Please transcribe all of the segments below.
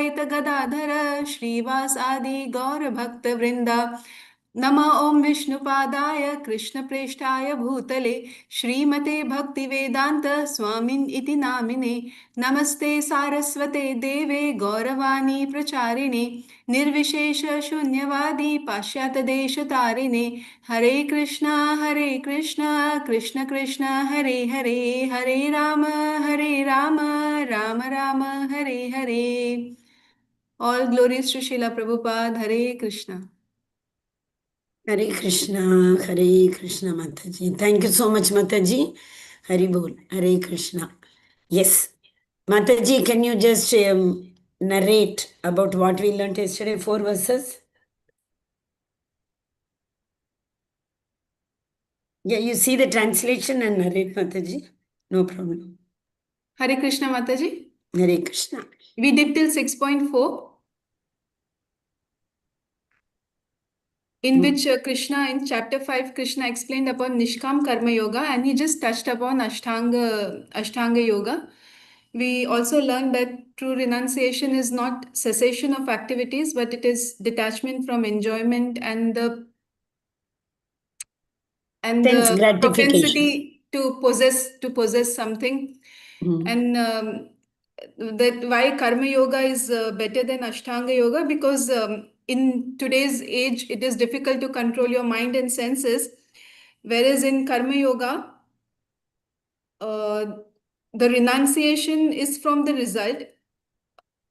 Advaita Gadadhara Shrivasadi Gaur Bhakta Vrinda. Nama Om Vishnupadaya Krishna Preshtaya Bhutale Shrimate Bhakti Vedanta Swamin Iti Namine Namaste Saraswate Deve Gauravani Pracharine Nirvishesha Shunyavadi Pashyata Desha Tarine Hare Krishna Krishna Krishna Hare Hare Hare Rama Rama Rama Hare Hare. All glories to Srila Prabhupada. Hare Krishna. Hare Krishna, Mataji. Thank you so much, Mataji. Hari Bol, Hare Krishna. Yes. Mataji, can you just narrate about what we learned yesterday, 4 verses? Yeah, you see the translation and narrate, Mataji. No problem. Hare Krishna, Mataji. Hare Krishna. We did till 6.4. In which Krishna, in chapter 5, Krishna explained upon Nishkam Karma Yoga, and he just touched upon Ashtanga Yoga. We also learned that true renunciation is not cessation of activities, but it is detachment from enjoyment and the Sense gratification. Propensity to possess something. And that why Karma Yoga is better than Ashtanga Yoga, because in today's age, it is difficult to control your mind and senses. Whereas in Karma Yoga, the renunciation is from the result.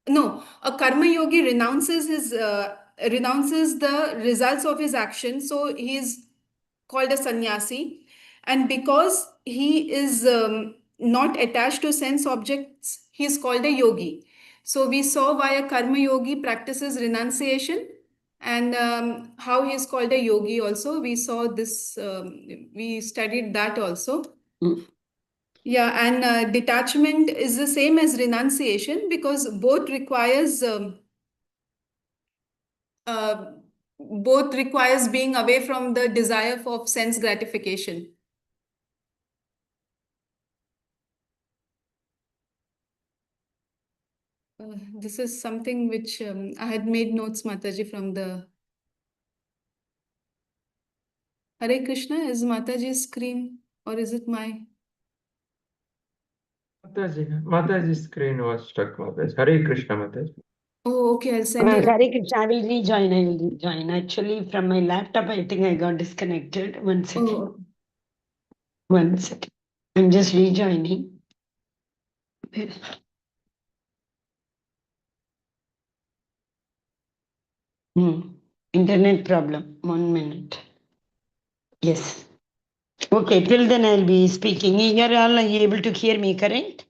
No, a Karma Yogi renounces the results of his action. So he is called a sannyasi. And because he is not attached to sense objects, he is called a yogi. So we saw why a Karma Yogi practices renunciation, and how he is called a yogi also. We saw this, we studied that also. Yeah, and detachment is the same as renunciation, because both requires being away from the desire for sense gratification. This is something which I had made notes, Mataji, from the Hare Krishna. Is Mataji's screen, or is it my? Mataji's screen was stuck, Mataji. Hare Krishna, Mataji. Oh, okay, I'll send you. Hare Krishna, I will rejoin. Actually, from my laptop, I think I got disconnected. 1 second. Oh. 1 second. I'm just rejoining. Internet problem. 1 minute. Yes. Okay, till then I'll be speaking. You are all able to hear me, correct?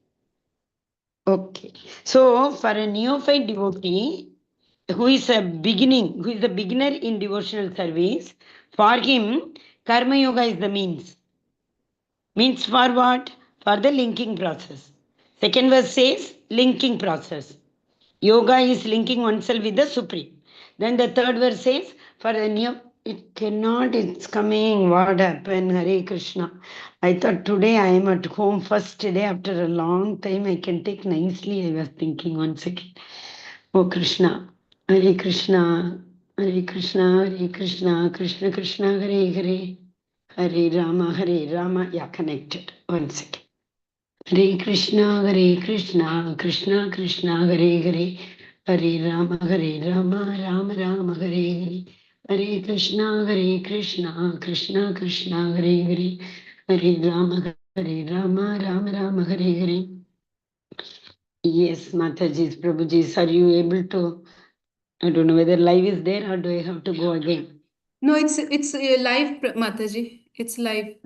Okay. So, for a neophyte devotee who is a beginner in devotional service, for him, Karma Yoga is the means. Means for what? For the linking process. Second verse says linking process. Yoga is linking oneself with the Supreme. Then the third verse says, for the it's coming. What happened? Hare Krishna. I thought today I am at home, first day after a long time. I can take nicely. I was thinking 1 second. Oh Krishna. Hare Krishna. Hare Krishna. Hare Krishna. Krishna Krishna. Hare Hare. Hare Rama. Hare Rama. Yeah, connected. 1 second. Hare Krishna. Krishna Krishna. Hare Hare. Hare Rama, Rama Rama, Hare Hare. Hare Krishna, Krishna Krishna, Hare Hare. Hare Rama, Rama Rama, Hare Hare. Yes, Mataji, Prabhuji, are you able to? I don't know whether live is there or do I have to go again? No, it's live, Mataji. It's live.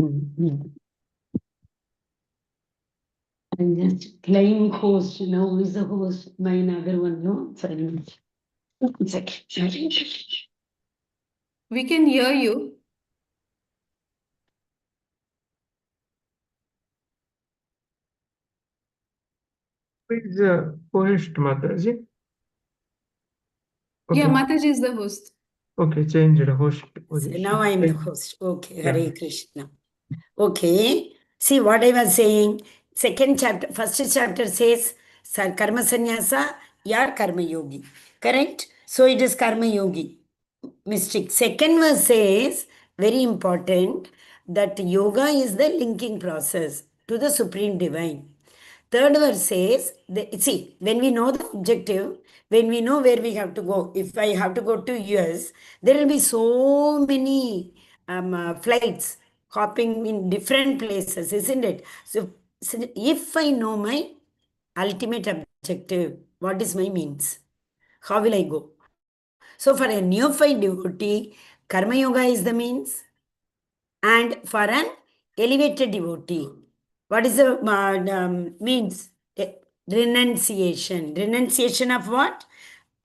I'm just playing host now. Who is the host? My another one, no? Sorry. 1 second. We can hear you. Who is the host, Mataji? Okay. Yeah, Mataji is the host. Okay, change the host position. So now I am the host. Okay, Hare Krishna. Okay. See what I was saying. Second chapter, first chapter says Karma Sannyasa, You are Karma Yogi. Correct? So it is Karma Yogi. Mistake. Second verse says, very important, that yoga is the linking process to the Supreme Divine. Third verse says, see, when we know the objective, when we know where we have to go, if I have to go to US, there will be so many flights hopping in different places, isn't it? So if I know my ultimate objective, what is my means? How will I go? So for a neophyte devotee, Karma Yoga is the means. And for an elevated devotee, what is the means? Renunciation. Renunciation of what?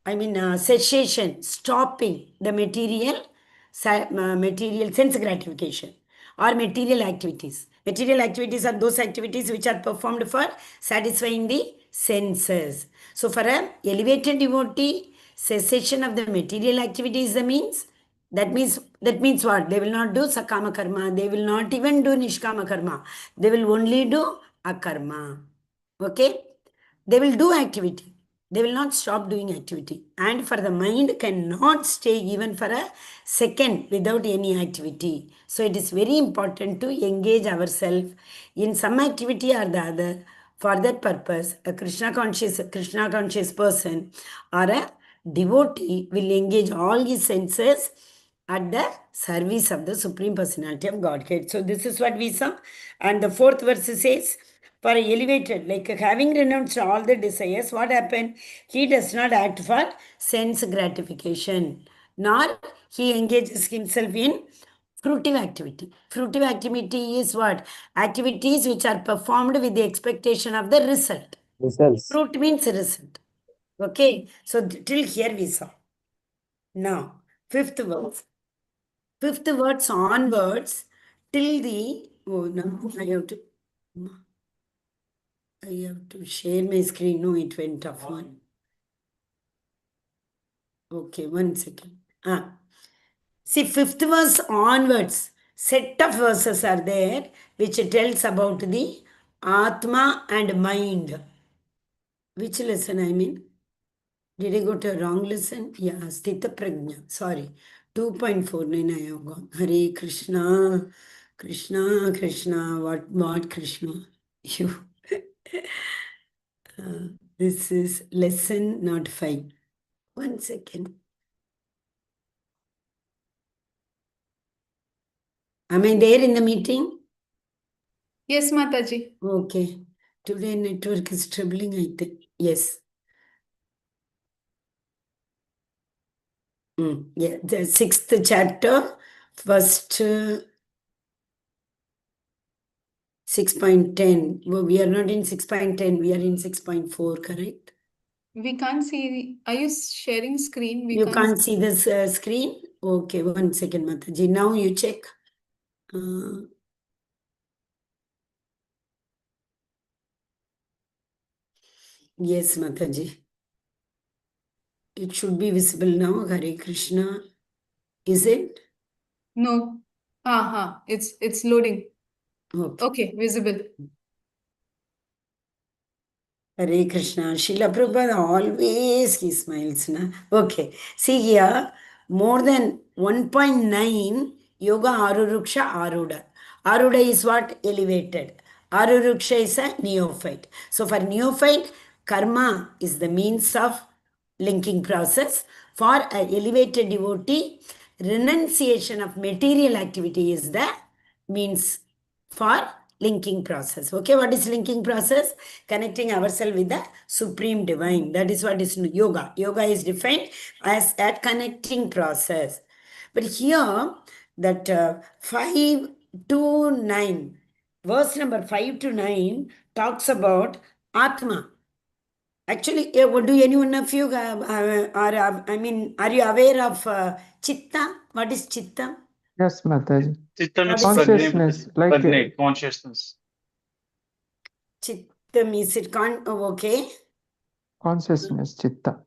I mean, cessation, stopping the material sense gratification or material activities. Material activities are those activities which are performed for satisfying the senses. So, for an elevated devotee, cessation of the material activity is the means. That means what? They will not do sakama karma. They will not even do nishkama karma. They will only do akarma. Okay? They will do activity. They will not stop doing activity. And for the mind cannot stay even for a second without any activity. So it is very important to engage ourselves in some activity or the other. For that purpose, a Krishna conscious person or a devotee will engage all his senses at the service of the Supreme Personality of Godhead. So this is what we saw. And the fourth verse says, for elevated, like having renounced all the desires, what happened? He does not act for sense gratification, nor he engages himself in fruitive activity. Fruitive activity is what? Activities which are performed with the expectation of the result. Results. Fruit means result. Okay, so till here we saw. Now, fifth verse. Fifth words onwards till the, oh no, I have to share my screen. No, it went off one. Okay, 1 second. See, fifth verse onwards, set of verses are there which tells about the Atma and mind. Which lesson I mean? Did I go to a wrong lesson? Yeah, Sthita Prajna. Sorry. 2.49 I have gone. Hare Krishna. Krishna, Krishna. What Krishna? You. This is lesson not 5. 1 second. Am I there in the meeting? Yes, Mataji. Okay. Today network is troubling, I think. Yes. Yeah, the 6th chapter, first 6.10. Well, we are not in 6.10, we are in 6.4, correct? We can't see. Are you sharing screen? We You can't can't see this screen? Okay, 1 second, Mataji. Now you check. Yes, Mataji. It should be visible now. Hare Krishna. Is it? No. It's loading. Okay. Okay, visible. Hare Krishna. Srila Prabhupada always he smiles. Na? Okay. See here, more than 1.9 Yoga Aruruksha Aruda. Aruda is what? Elevated. Aruruksha is a neophyte. So for neophyte, karma is the means of linking process. For an elevated devotee, renunciation of material activity is the means for linking process. Okay, what is linking process? Connecting ourselves with the Supreme Divine. That is what is yoga. Yoga is defined as a connecting process. But here, that 5 to 9, verse number 5 to 9 talks about Atma. Actually, do any one of you are you aware of Chitta? What is Chitta? Yes, Mataji. Chitta means Consciousness, like cognate, consciousness. Chitta means it can't, okay. consciousness, chitta.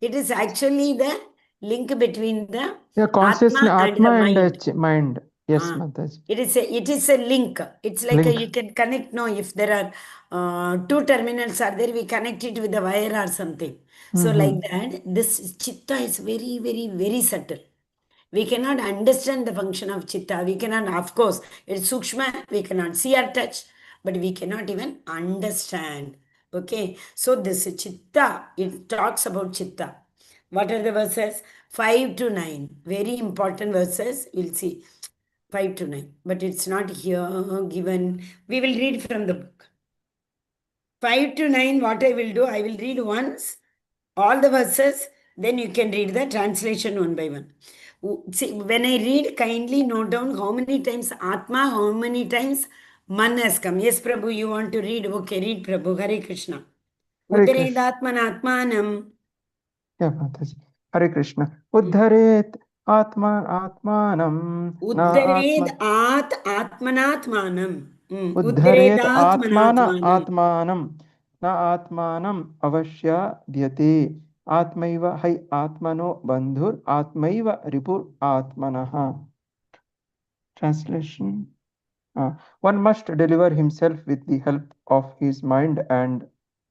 It is actually the link between the Yeah, consciousness, Atma and the Atma and mind. mind. Yes, Ah, Mataji. it is a link. It's like Link. you can connect. No, if there are two terminals are there, we connect it with a wire or something. So like that, this chitta is very, very, very subtle. We cannot understand the function of chitta. We cannot, of course, it's sukshma. We cannot see or touch, but we cannot even understand. Okay, so this chitta, it talks about chitta. What are the verses? 5 to 9. Very important verses. We'll see. 5 to 9. But it's not here given. We will read from the book. 5 to 9, what I will do, I will read once, all the verses, then you can read the translation one by one. See, when I read, kindly note down how many times Atma, how many times Man has come. Yes, Prabhu, you want to read? Okay, read, Prabhu. Hare Krishna. Hare Krishna. Uddaredatmanatmanam. Yeah, Mataji. Hare Krishna. Uddharet atmanam na Uddared atma. atmanatmanam. Uddharet Uddaredatmanatmanam. atmanam na atmanam avashya dhyate. Atmaiva hai atmano bandhur atmaiva ripur atmanaha. Translation. One must deliver himself with the help of his mind and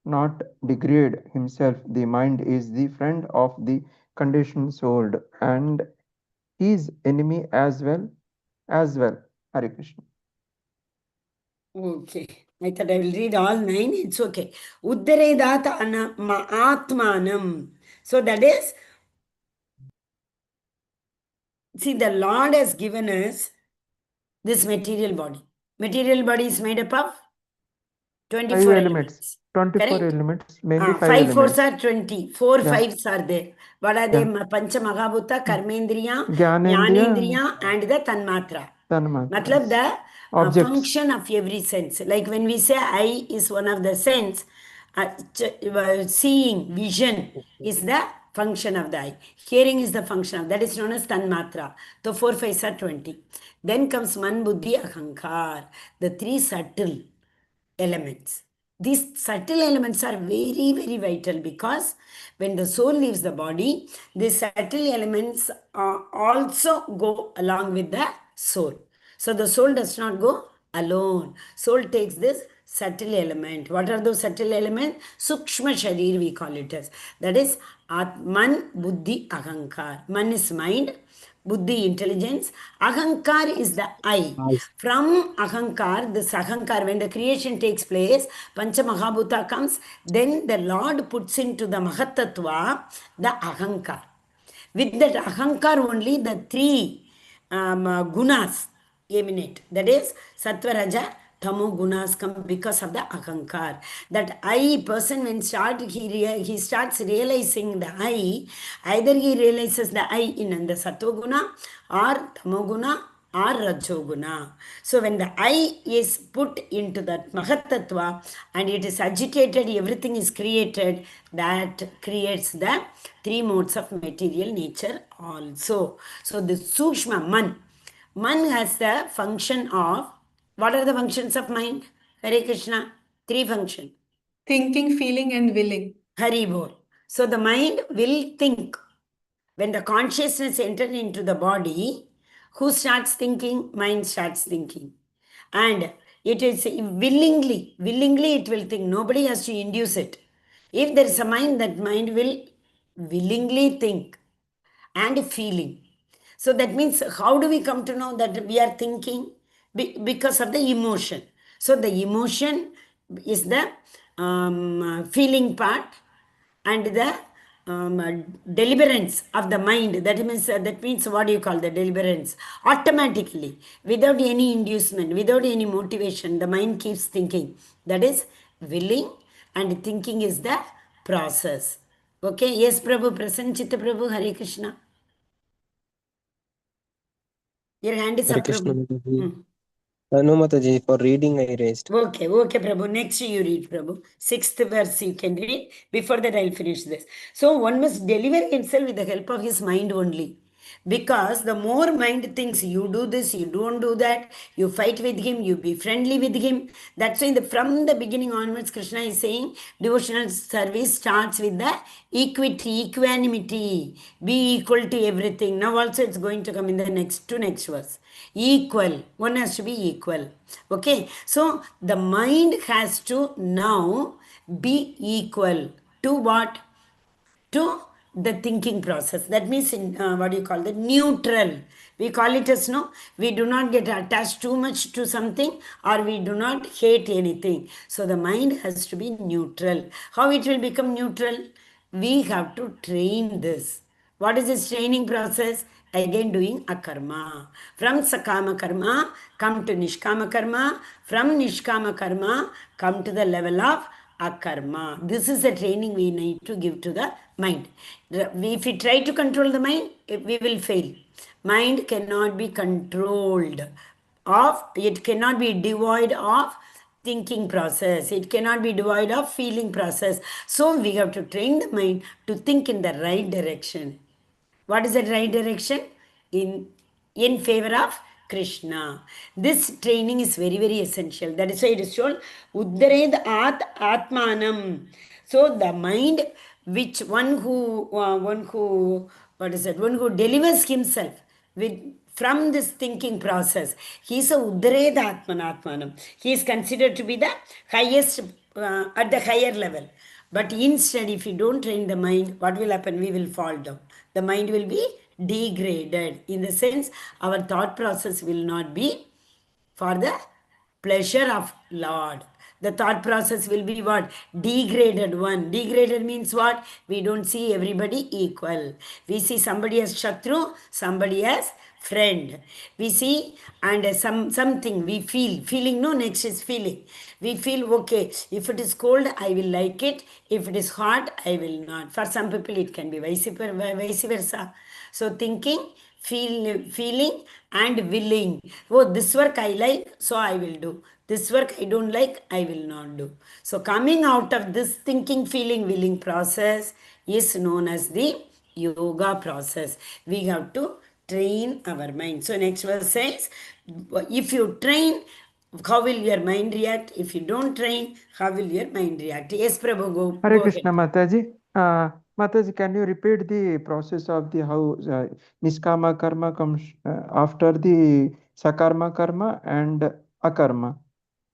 not degrade himself. The mind is the friend of the conditioned soul and his enemy as well. Hare Krishna. Okay. I thought I will read all 9. It's okay. Uddaredata atmanam. So that is, see, the Lord has given us this material body. Material body is made up of 24 5 elements. elements. 24 Correct? elements. Mainly 5 5 fours elements. are 20. 4 Yeah. fives are there. What are they? Yeah. Pancha Mahabhuta, Karmendriya, Gyanendriya, Jnanendriya, and the Tanmatra. Tanmatras. Matlab the Objects. function of every sense. Like when we say eye is one of the sense, seeing, vision is the function of the eye. Hearing is the function of that is known as Tanmatra. So 4 5s are 20. Then comes Man, Buddhi, Ahankar. The 3 subtle elements. These subtle elements are very, very vital because when the soul leaves the body, these subtle elements also go along with the soul. So the soul does not go alone. Soul takes this subtle element. What are those subtle elements? Sukshma Sharir we call it as. That is Man, Buddhi, Ahankar. Man is mind. Buddhi, intelligence. Ahankar is the I. From Ahankar, this Ahankar, when the creation takes place, Pancha Mahabhuta comes, then the Lord puts into the Mahatattva the Ahankar. With that Ahankar only, the 3 gunas emanate. That is Sattva, Raja, Tamo gunas come because of the Ahankar. That I person when he starts realizing the I, either he realizes the I in the Sattva guna or Tamo guna or Rajoguna. So when the I is put into that Mahatattva and it is agitated, everything is created, that creates the 3 modes of material nature also. So the Sukshma Man. Man has the function of, what are the functions of mind? Hare Krishna. 3 functions. Thinking, feeling, and willing. Hari Bol. So the mind will think. When the consciousness enters into the body, who starts thinking? Mind starts thinking. And it is willingly it will think. Nobody has to induce it. If there is a mind, that mind will willingly think and feeling. So that means, how do we come to know that we are thinking? Because of the emotion. So the emotion is the feeling part, and the deliverance of the mind. That means what do you call the deliverance? Automatically, without any inducement, without any motivation, the mind keeps thinking. That is willing, and thinking is the process. Okay, yes, Prabhu, Prasanna Chitta Prabhu, Hare Krishna. Your hand is Hare up, Krishna Prabhu. Mataji. No, Mataji, for reading I raised. Okay, Prabhu. Next you read, Prabhu. 6th verse you can read. Before that, I'll finish this. So one must deliver himself with the help of his mind only. Because the more mind thinks you do this, you don't do that, you fight with him, you be friendly with him. That's why from the beginning onwards, Krishna is saying devotional service starts with the equity, equanimity, be equal to everything. Now also it's going to come in the next verse. Equal. One has to be equal. Okay. So the mind has to now be equal to what? To the thinking process. That means in what do you call that? Neutral. We call it as no, we do not get attached too much to something, or we do not hate anything. So the mind has to be neutral. How it will become neutral? We have to train this. What is this training process? Again doing akarma. From sakama karma, come to nishkama karma. From nishkama karma, come to the level of akarma. This is the training we need to give to the mind. If we try to control the mind, we will fail. Mind cannot be controlled. It cannot be devoid of thinking process. It cannot be devoid of feeling process. So we have to train the mind to think in the right direction. What is the right direction? In favor of Krishna. This training is very, very essential. That is why it is told, Uddared Atmanam. So the mind, which one who delivers himself from this thinking process, he is a Uddared Atmanam. He is considered to be the highest, at the higher level. But instead, if you don't train the mind, what will happen? We will fall down. The mind will be degraded. In the sense, our thought process will not be for the pleasure of Lord. The thought process will be what? Degraded one. Degraded means what? We don't see everybody equal. We see somebody as Shatru, somebody as friend. We see and something we feel. Feeling, no, next is feeling. We feel, okay, if it is cold, I will like it. If it is hot, I will not. For some people, it can be vice versa. So thinking, feeling and willing. Oh, this work I like, so I will do. This work I don't like, I will not do. So coming out of this thinking, feeling, willing process is known as the yoga process. We have to train our mind. So next verse says, if you train, how will your mind react? If you don't train, how will your mind react? Yes, Prabhu, go Hare ahead. Krishna Mataji. Mataji, can you repeat the process of the how Niskama karma comes after the Sakarma karma and Akarma?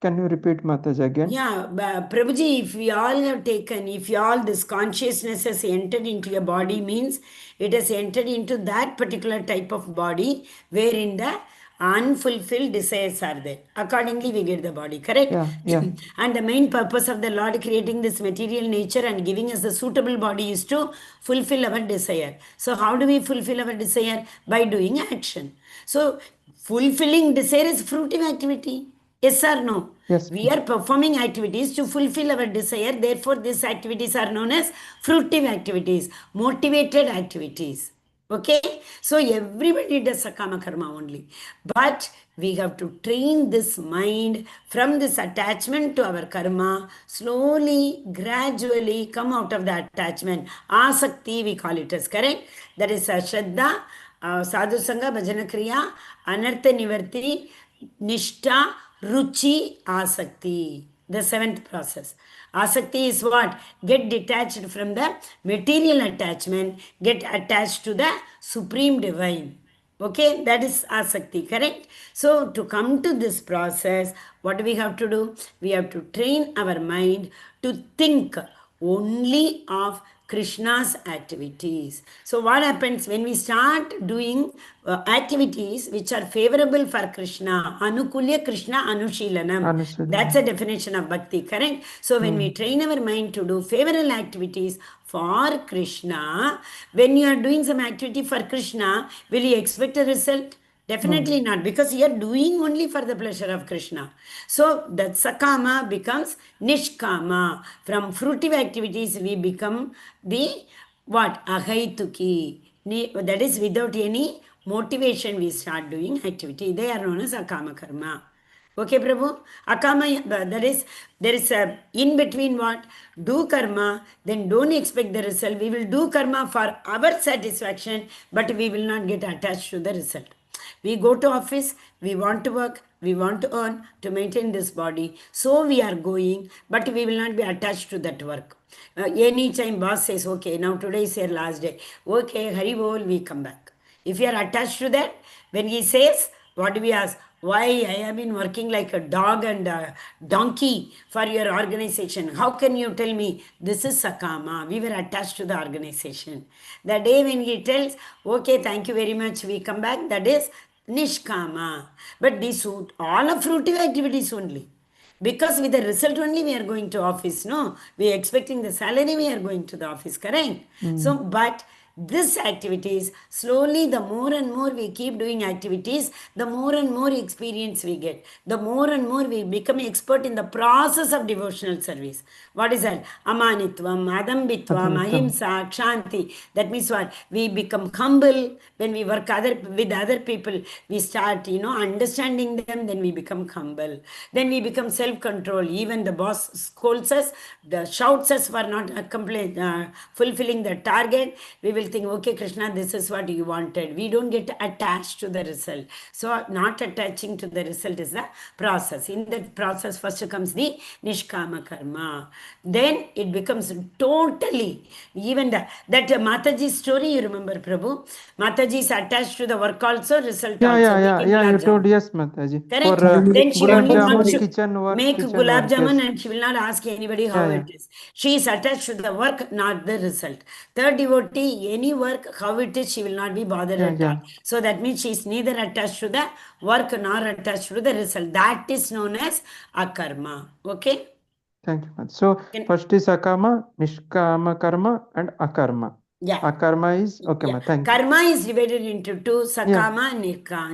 Can you repeat Mataji again? Yeah, Prabhuji, if you all this consciousness has entered into your body, means it has entered into that particular type of body wherein the unfulfilled desires are there. Accordingly, we get the body, correct? Yeah. And the main purpose of the Lord creating this material nature and giving us the suitable body is to fulfill our desire. So how do we fulfill our desire? By doing action. So fulfilling desire is fruitive activity. Yes or no? Yes. We are performing activities to fulfill our desire. Therefore, these activities are known as fruitive activities, motivated activities. Okay? So, everybody does sakama karma only. But we have to train this mind from this attachment to our karma, slowly, gradually come out of the attachment. Asakti, we call it as, correct? That is Shraddha, Sadhu Sangha, Bhajana Kriya, Anartha Nivarti, Nishta, Ruchi, Asakti. The seventh process. Asakti is what? Get detached from the material attachment, get attached to the Supreme Divine. Okay, that is Asakti, correct? So, to come to this process, what do we have to do? We have to train our mind to think only of Krishna's activities. So what happens when we start doing activities which are favorable for Krishna? Anukulya Krishna Anushilanam. Understood. That's a definition of bhakti, correct? So when we train our mind to do favorable activities for Krishna, when you are doing some activity for Krishna, will you expect a result? Definitely not, because you are doing only for the pleasure of Krishna. So that sakama becomes nishkama. From fruitive activities, we become the what? Ahaituki. That is, without any motivation, we start doing activity. They are known as akama karma. Okay, Prabhu? Akama, that is, there is a in between what? Do karma, then don't expect the result. We will do karma for our satisfaction, but we will not get attached to the result. We go to office, we want to work, we want to earn to maintain this body. So we are going, but we will not be attached to that work. Anytime boss says, okay, now today is your last day. Okay, Hari bol, we come back. If you are attached to that, when he says, what do we ask? Why I have been working like a dog and a donkey for your organization? How can you tell me this is Sakama? We were attached to the organization. The day when he tells, okay, thank you very much, we come back, that is Nishkama. But these all are fruitive activities only. Because with the result only we are going to office, no? We are expecting the salary, we are going to the office, correct? So, but this activities, slowly the more and more we keep doing activities, the more and more experience we get. The more and more we become expert in the process of devotional service. What is that? Amanitvam, Adambitvam, Ahimsa, Kshanti. That means what? We become humble when we work with other people. We start, understanding them, then we become humble. Then we become self-control. Even the boss scolds us, shouts us for not fulfilling the target. We will think, okay, Krishna, this is what you wanted. We don't get attached to the result. So not attaching to the result is the process. In that process, first comes the Nishkama Karma. Then it becomes totally, even that Mataji's story, you remember, Prabhu? Mataji is attached to the work also, result also. You told, yes, Mataji. Correct. For Then she gulab only wants jamun, to kitchen work, make kitchen gulab work, jamun yes. and she will not ask anybody how it is. She is attached to the work, not the result. Third devotee, any work, how it is, she will not be bothered at all. So that means she is neither attached to the work nor attached to the result. That is known as akarma. Okay? Thank you. So first is akama, nishkama karma, and akarma. Yeah. Akarma is okay, Yeah. thank you. Karma is divided into two, sakama and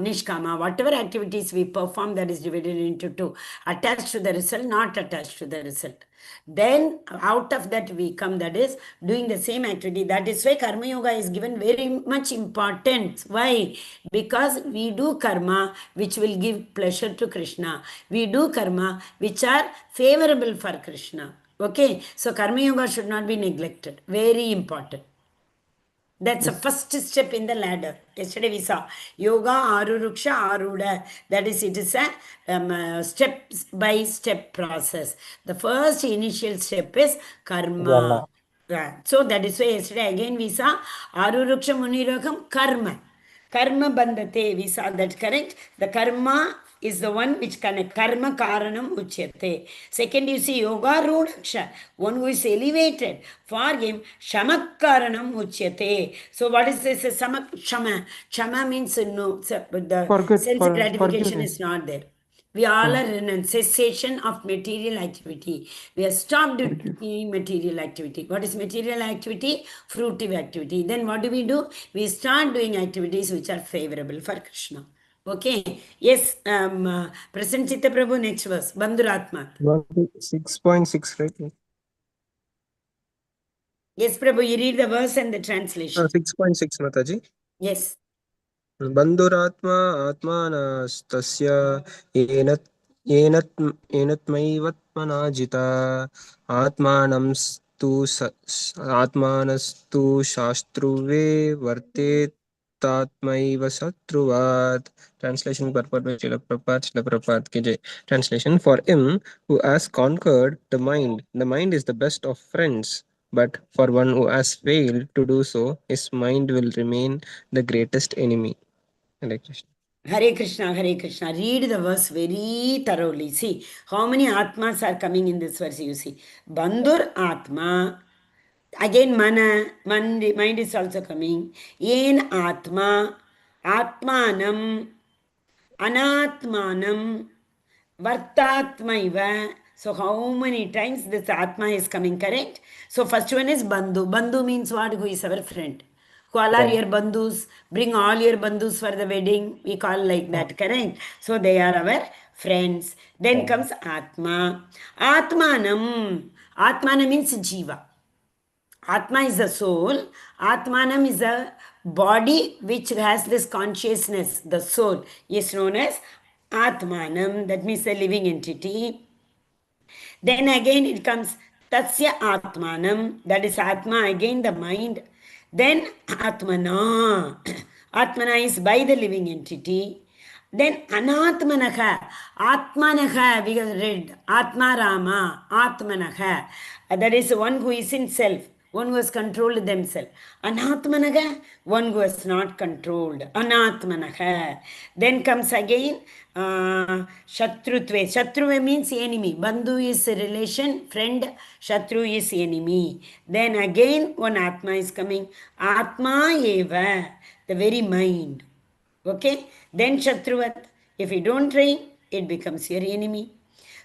nishkama. Whatever activities we perform, that is divided into two. Attached to the result, not attached to the result. Then out of that we come, that is doing the same activity. That is why Karma Yoga is given very much importance. Why? Because we do karma which will give pleasure to Krishna. We do karma which are favorable for Krishna. Okay? So Karma Yoga should not be neglected. Very important. That's the first step in the ladder. Yesterday we saw yoga, aruruksha, aruda. That is, it is a step by step process. The first initial step is karma. So that is why yesterday again we saw aruruksha munirokam karma. Karma bandhate, we saw that, correct? The karma is the one which connect. Karma karanam uchyate. Second, you see yoga rudaksha, one who is elevated. For him, shamak karanam uchyate. So what is this? Samak shama. Shama means no, the sense gratification is not there. We all are in a cessation of material activity. We have stopped doing material activity. What is material activity? Fruitive activity. Then what do? We start doing activities which are favorable for Krishna. Okay. Yes, present Chitta Prabhu, next verse. Bandhuratma. 6.6, right? Yes, Prabhu, you read the verse and the translation. 6.6, Mataji. Yes. बन्धुरात्मा आत्मानस्तस्य येनत्मैवत्मना जिता आत्मानस्तु शास्त्रुवे वर्तेतात्मैव शत्रुवात्. Translation purport by Srila Prabhupada ki jai. Translation: for him who has conquered the mind is the best of friends. But for one who has failed to do so, his mind will remain the greatest enemy. Hare Krishna. Hare Krishna, Hare Krishna. Read the verse very thoroughly. See, how many Atmas are coming in this verse, you see. Bandhur Atma. Again, mind is also coming. Yen Atma, Atmanam, Anatmanam, Vartatmaiva. So how many times this Atma is coming, correct? So first one is Bandhu. Bandhu means what? Who is our friend. Who all are your bandhus? Bring all your bandhus for the wedding. We call like that, correct? So they are our friends. Then comes Atma. Atmanam. Atmanam means Jiva. Atma is the soul. Atmanam is a body which has this consciousness. The soul is known as Atmanam, that means the living entity. Then again it comes Tasya Atmanam, that is Atma, again the mind. Then Atmana. Atmana is by the living entity. Then Anatmanaha. Atmanaha, we have read. Atma Rama. Atmanaha. That is one who is in self. One who has controlled themselves. Anatmanaga, one who has not controlled. Anatmanaga. Then comes again Shatrutve. Shatruve means enemy. Bandhu is a relation, friend. Shatru is enemy. Then again one Atma is coming. Atma eva, the very mind. Okay? Then Shatruvat. If you don't train, it becomes your enemy.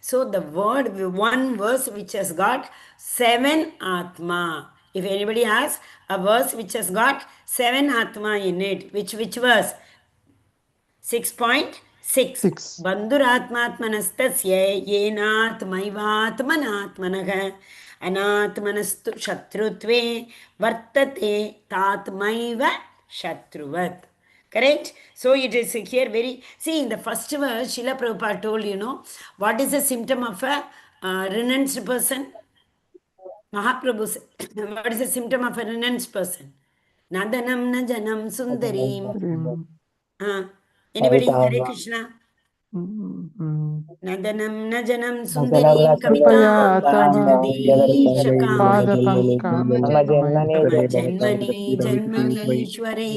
So the word, one verse which has got 7 Atma. If anybody asks, a verse which has got 7 Atma in it, which verse? 6.6. 6. Bandhuratmatmanastasya yenatmaivatmanatmanah anatmanastu shatrutve vartate tatmaiva shatruvat. Correct? So it is here very... See, in the first verse, Srila Prabhupada told, what is the symptom of a renounced person? Mahaprabhu said, what is the symptom of a renounced person? Nadanam na janam sundarim. Anybody? Hare Krishna. Nadanam na janam sundarim Kripaya kamitam tava vajradesha kamani Padapankam मम जन्मनि mama Amaitva janmani janmanishware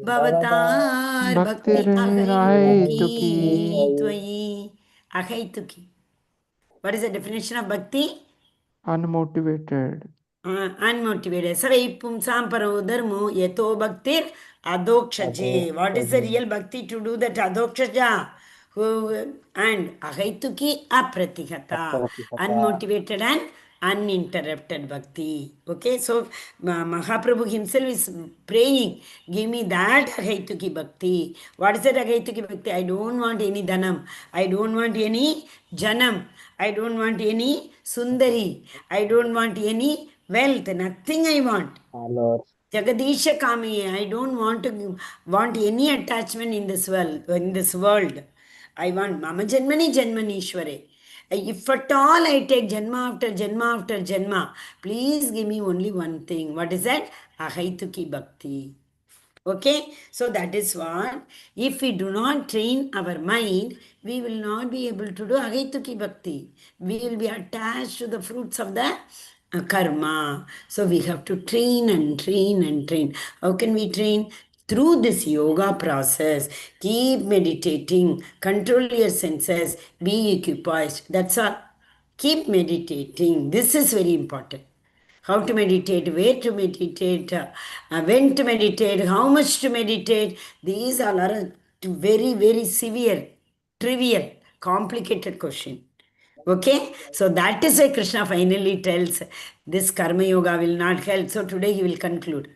bhavatar bhakti Bhaktireniraituki ahaituki ahaituki. What is the definition of bhakti? unmotivated. Unmotivated. Savai pumsam paro dharmo yato bhaktir adokshaje. What is the real bhakti to do that adokshaja? And ahaituki apratihata. Unmotivated and uninterrupted bhakti. Okay, so Mahaprabhu himself is praying, give me that ahaituki bhakti. What is that ahaituki bhakti? I don't want any dhanam. I don't want any janam. I don't want any sundari. I don't want any wealth. Nothing I want. Jagadisha Kami. I don't want any attachment in this world. I want Mama Janmani Janmani Ishware. If at all I take Janma after Janma after Janma, please give me only one thing. What is that? Ahaituki Bhakti. Okay, so that is what. If we do not train our mind, we will not be able to do Ahaituki Bhakti. We will be attached to the fruits of the karma. So we have to train and train and train. How can we train? Through this yoga process. Keep meditating, control your senses, be occupied. That's all. Keep meditating. This is very important. How to meditate, where to meditate, when to meditate, how much to meditate. These all are very, very severe, trivial, complicated question. Okay, so that is why Krishna finally tells this Karma Yoga will not help. So today he will conclude.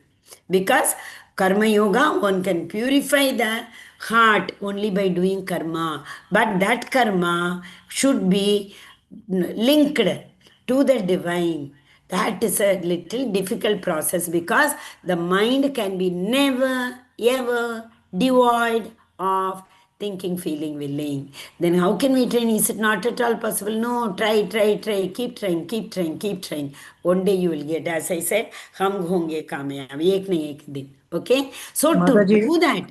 Because Karma Yoga, one can purify the heart only by doing karma. But that karma should be linked to the divine. That is a little difficult process because the mind can be never, ever devoid of thinking, feeling, willing. Then how can we train? Is it not at all possible? No, try. Keep trying. One day you will get, as I said, hum honge kamyab. Ek nahi ek din. Okay? So Mataji, to do that.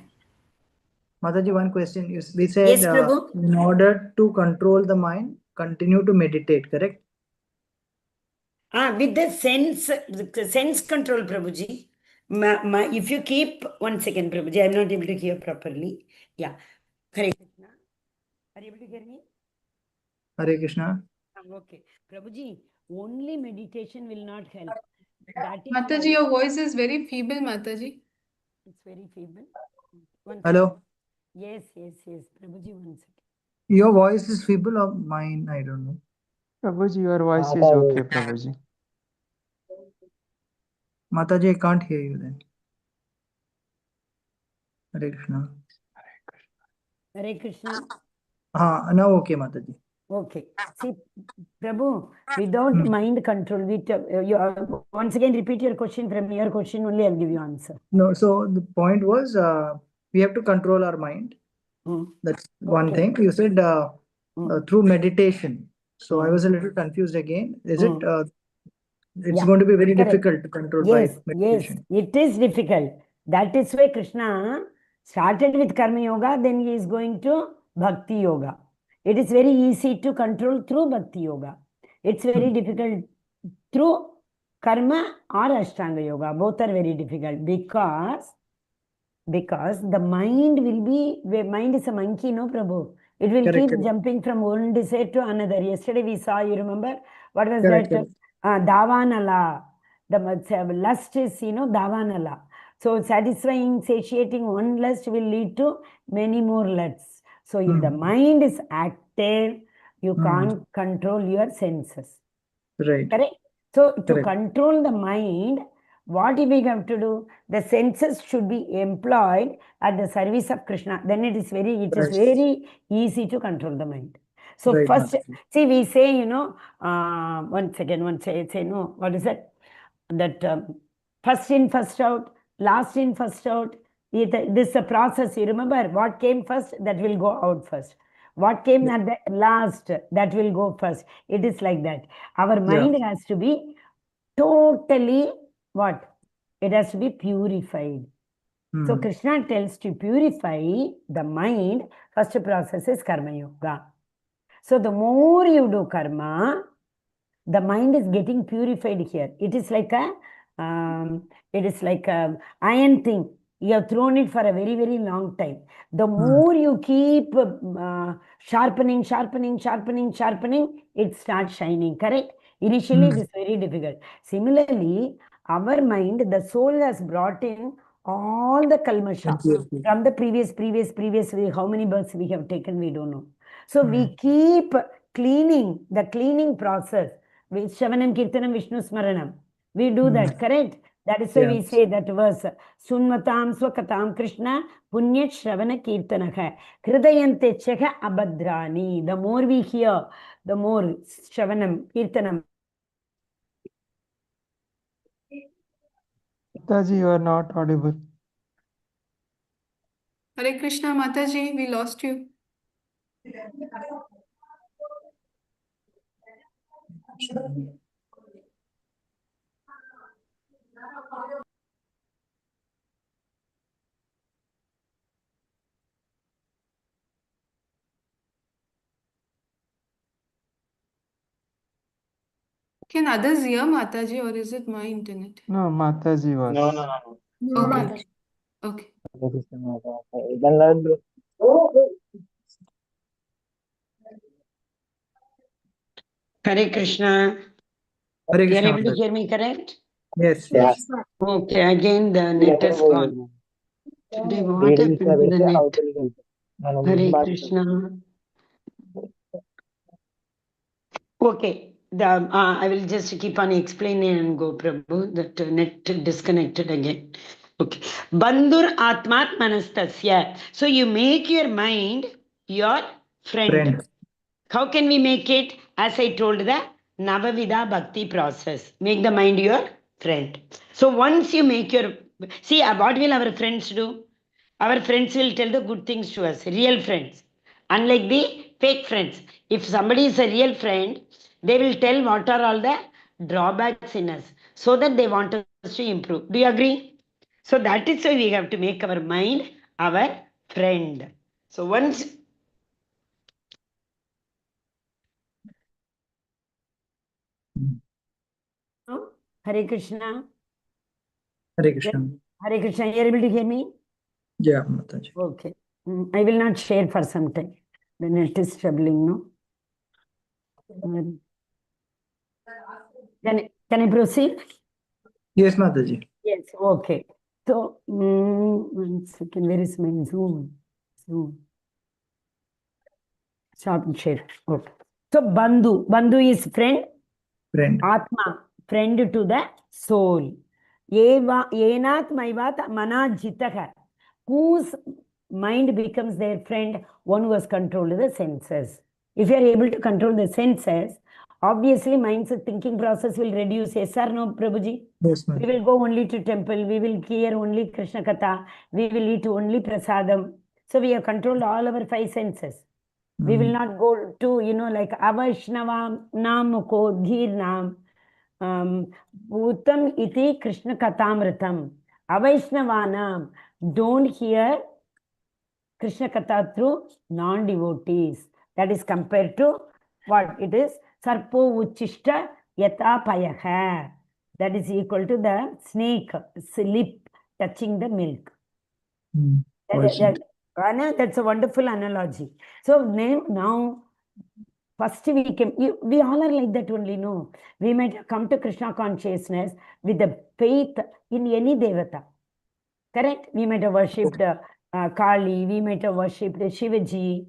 Mataji, one question. We said Yes, Prabhu. in order to control the mind, continue to meditate, correct? With the sense control, Prabhuji. If you keep, 1 second, Prabhuji, I'm not able to hear properly. Yeah. Hare Krishna. Are you able to hear me? Hare Krishna. Okay. Prabhuji, only meditation will not help. That is Mataji, why your voice is very feeble, Mataji. it's very feeble. 1 second. Hello. Yes. Prabhuji, 1 second. Your voice is feeble or mine? I don't know. Prabhuji, your voice is okay, Prabhuji. Mataji, I can't hear you then. Hare Krishna. Hare Krishna. Now okay, Mataji. Okay. See, Prabhu, without mind control, once again repeat your question. From your question only I'll give you answer. No, so the point was we have to control our mind. That's one Okay. thing. You said through meditation. So I Mm. was a little confused again. Is it it's Yeah, going to be very correct. difficult to control Yes, by yes, meditation? it is difficult. That is why Krishna started with Karma Yoga, then he is going to Bhakti Yoga. It is very easy to control through Bhakti Yoga. It's very difficult through Karma or Ashtanga Yoga. Both are very difficult because the mind will be, mind is a monkey, no Prabhu. It will Correct, keep correct. jumping from one desire to another. Yesterday we saw, you remember, what was Correct, that? correct. Davanala. The lust is, davanala. So satisfying, satiating one lust will lead to many more lusts. So if the mind is active, you can't control your senses. Right. Correct? So to Correct. control the mind, what we have to do? The senses should be employed at the service of Krishna. Then it is Right. very easy to control the mind. So Right, first, Mataji. see, we say, one second, say no, what is it? That first in, first out, last in, first out. This is a process. You remember what came first, that will go out first. What came Yeah. at the last, that will go first. It is like that. Our Yeah. mind has to be totally what? It has to be purified. So Krishna tells to purify the mind, first process is Karma Yoga. So the more you do karma, the mind is getting purified here. It is like a iron thing. You have thrown it for a very, very long time. The more you keep sharpening, it starts shining, correct? Initially, it is very difficult. Similarly, our mind, the soul has brought in all the kalmasha from the previous, how many births we have taken, we don't know. So we keep cleaning, the cleaning process with Shravanam, Kirtanam, Vishnu Smaranam. We do that, correct? That is why we say that verse, Sunmatam Swakatam Krishna, Punyat Shravana Kirtanaka, Hridayante Cheka Abhadrani. The more we hear, the more Shravanam, Kirtanam. Mataji, you are not audible. Hare Krishna, Mataji, we lost you. Can others hear Mataji, or is it my internet? No, Mataji was. Okay. Okay. Hare Krishna. Hare You are Krishna, able to Mataji. hear me, correct? Yes. Okay, again the net is gone. Today, what happened to the net? Hare Krishna. Okay, I will just keep on explaining and go, Prabhu. That net disconnected again. Okay. Bandhur Atmat Manastasya. So you make your mind your friend. How can we make it? As I told, the Navavida Bhakti process. Make the mind your friend. So once you make your... See, what will our friends do? Our friends will tell the good things to us. Real friends. Unlike the fake friends. If somebody is a real friend, they will tell what are all the drawbacks in us. So that they want us to improve. Do you agree? So that is why we have to make our mind our friend. So once... Hare Krishna. Hare Krishna. Hare Krishna, you are able to hear me? Yeah, Mataji. Okay. I will not share for some time. The net is troubling, no? Can I proceed? Yes, Mataji. Yes, okay. So, 1 second, where is my Zoom? Stop and share. Okay. So, Bandhu is friend. Friend. Atma, friend to the soul. Yenat maivat manajitaha. Whose mind becomes their friend? One who has controlled the senses. If you are able to control the senses, obviously mind's thinking process will reduce. Yes or no, Prabhuji? Yes, We Mataji. will go only to temple. We will hear only Krishna Katha. We will eat only prasadam. So we have controlled all our 5 senses. We will not go to, like Avaishnavam, Namuko, Dhirnam, Bhutam iti Krishna Katamritam. Avaishnavanam, don't hear Krishna Katha through non-devotees. That is compared to what it is? Sarpo Uchishta Yata Payaha. That is equal to the snake lip touching the milk. That's a wonderful analogy. So now first we all are like that only, no? We might come to Krishna consciousness with the faith in any devata. Correct? We might have worshipped Kali, we might have worshipped Shivaji,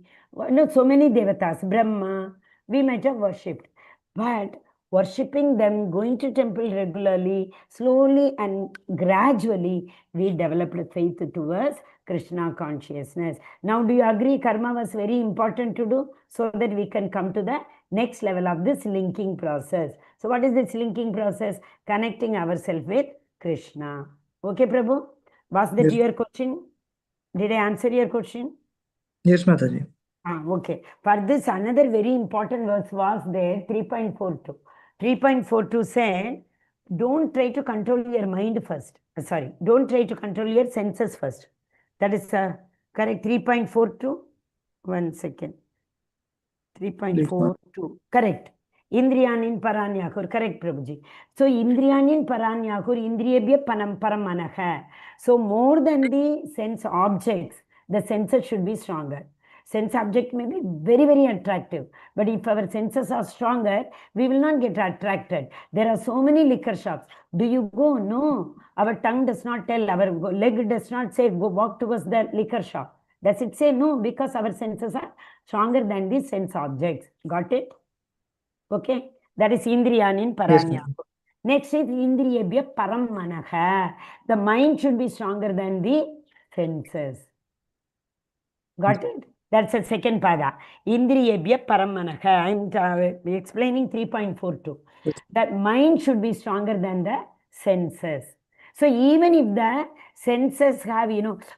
so many devatas, Brahma, we might have worshipped. But worshipping them, going to temple regularly, slowly and gradually, we developed faith towards Krishna consciousness. Now, do you agree karma was very important to do so that we can come to the next level of this linking process? So, what is this linking process? Connecting ourselves with Krishna. Okay, Prabhu? Was that your question? Did I answer your question? Yes, Mataji. Okay. For this, another very important verse was there, 3.42. 3.42 said, don't try to control your mind first. Sorry, don't try to control your senses first. That is correct. 3.42. 1 second. 3.42. Correct. Indriyanin paranyakur. Correct, Prabhuji. So, Indriyanin paranyakur, Indriyabhya panam paramanaha. So, more than the sense objects, the senses should be stronger. Sense object may be very, very attractive. But if our senses are stronger, we will not get attracted. There are so many liquor shops. Do you go? No. Our tongue does not tell. Our leg does not say, go walk towards the liquor shop. Does it say no? Because our senses are stronger than the sense objects. Got it? Okay. That is Indriyanin Paranya. Next is Indriyabhya Paramanaha. The mind should be stronger than the senses. Got it? That's the second pada. Indriyabhya Paramanaha. I'm explaining 3.42. That mind should be stronger than the senses. So even if the senses have,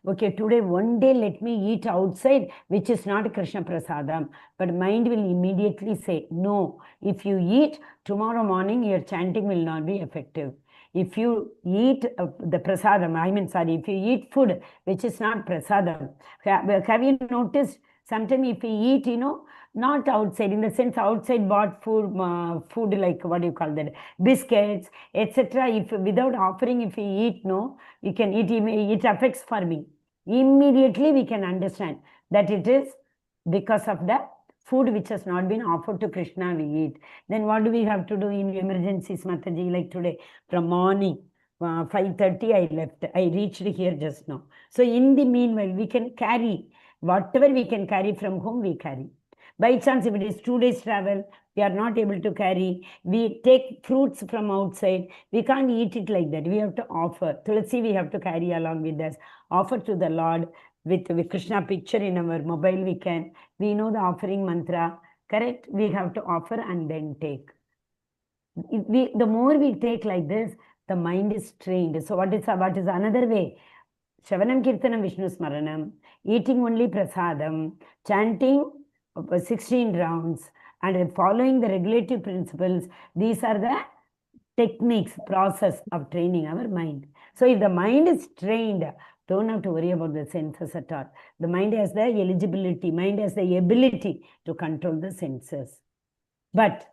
okay, today one day let me eat outside, which is not Krishna Prasadam, but mind will immediately say, no, if you eat, tomorrow morning your chanting will not be effective. If you eat the prasadam, if you eat food which is not prasadam, have you noticed sometimes if you eat, not outside, in the sense outside bought food like, what do you call that, biscuits, etc. If without offering, if you eat, no, you can eat, it affects for me. Immediately we can understand that it is because of the food which has not been offered to Krishna we eat. Then what do we have to do in emergencies, Mataji, like today? From morning, 5:30 I left. I reached here just now. So in the meanwhile, we can carry whatever we can carry from home, we carry. By chance, if it is 2 days travel, we are not able to carry. We take fruits from outside. We can't eat it like that. We have to offer. Tulsi, we have to carry along with us. Offer to the Lord. With Krishna picture in our mobile, we know the offering mantra, correct? We have to offer and then take. The more we take like this, the mind is trained. So what is another way? Shravanam Kirtanam Vishnu Smaranam, eating only prasadam, chanting 16 rounds, and following the regulative principles. These are the techniques, process of training our mind. So if the mind is trained, don't have to worry about the senses at all. The mind has the eligibility, mind has the ability to control the senses. But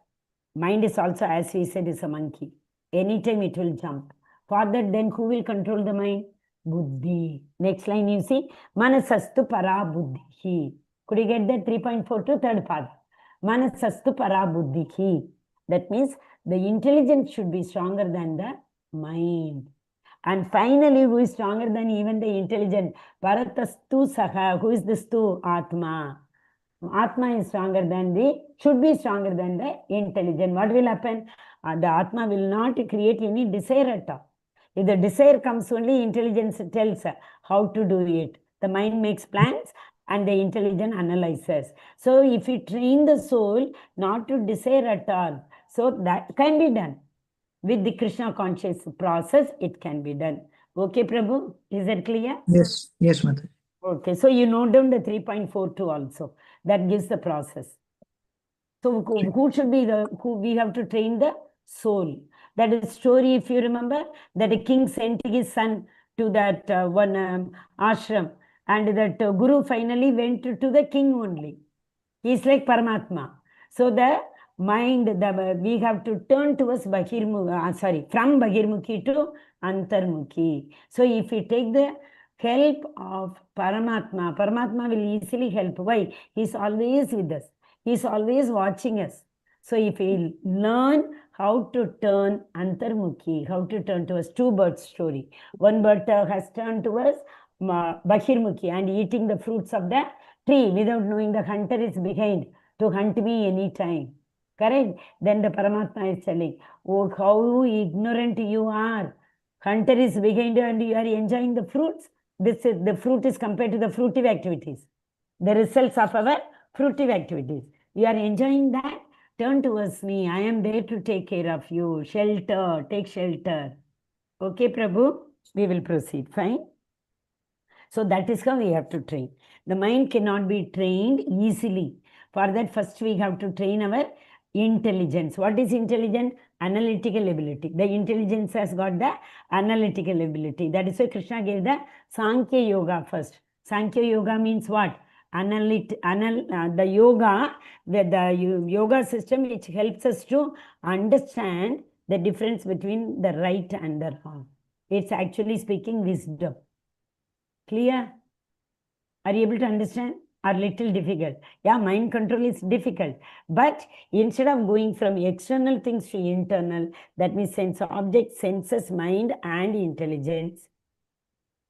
mind is also, as we said, is a monkey. Anytime it will jump. For that, then who will control the mind? Buddhi. Next line you see, Manasastu para buddhi. Could you get that? 3.42, third pada. Manasastu para buddhi. That means the intelligence should be stronger than the mind. And finally, who is stronger than even the intelligent? Paratastu saha. Who is this tu? Atma. Atma is stronger than should be stronger than the intelligent. What will happen? The Atma will not create any desire at all. If the desire comes, only intelligence tells how to do it. The mind makes plans and the intelligence analyzes. So if you train the soul not to desire at all, so that can be done. With the Krishna conscious process, it can be done. Okay, Prabhu? Is that clear? Yes, Mataji. Okay, so you note down the 3.42 also. That gives the process. So who should be who we have to train the soul. That is story, if you remember, that a king sent his son to that one ashram, and that guru finally went to the king only. He is like Paramatma. So the mind, we have to turn towards from Bahirmukhi to Antarmukhi. So if we take the help of Paramatma, Paramatma will easily help. Why? He is always with us. He is always watching us. So if we learn how to turn Antarmukhi, how to turn towards two birds story. One bird has turned towards Bahirmukhi and eating the fruits of the tree without knowing the hunter is behind to hunt me anytime. Correct? Then the Paramatma is telling, oh, how ignorant you are. Hunter is behind you and you are enjoying the fruits. The fruit is compared to the fruitive activities. The results of our fruitive activities. You are enjoying that. Turn towards me. I am there to take care of you. Shelter. Take shelter. Okay, Prabhu? We will proceed. Fine. So that is how we have to train. The mind cannot be trained easily. For that, first we have to train our intelligence. What is intelligence? Analytical ability. The intelligence has got the analytical ability. That is why Krishna gave the Sankhya Yoga first. Sankhya Yoga means what? The yoga, the yoga system which helps us to understand the difference between the right and the wrong. It's actually speaking wisdom. Clear? Are you able to understand? Or little difficult? Yeah, mind control is difficult. But instead of going from external things to internal, that means sense object, senses, mind and intelligence.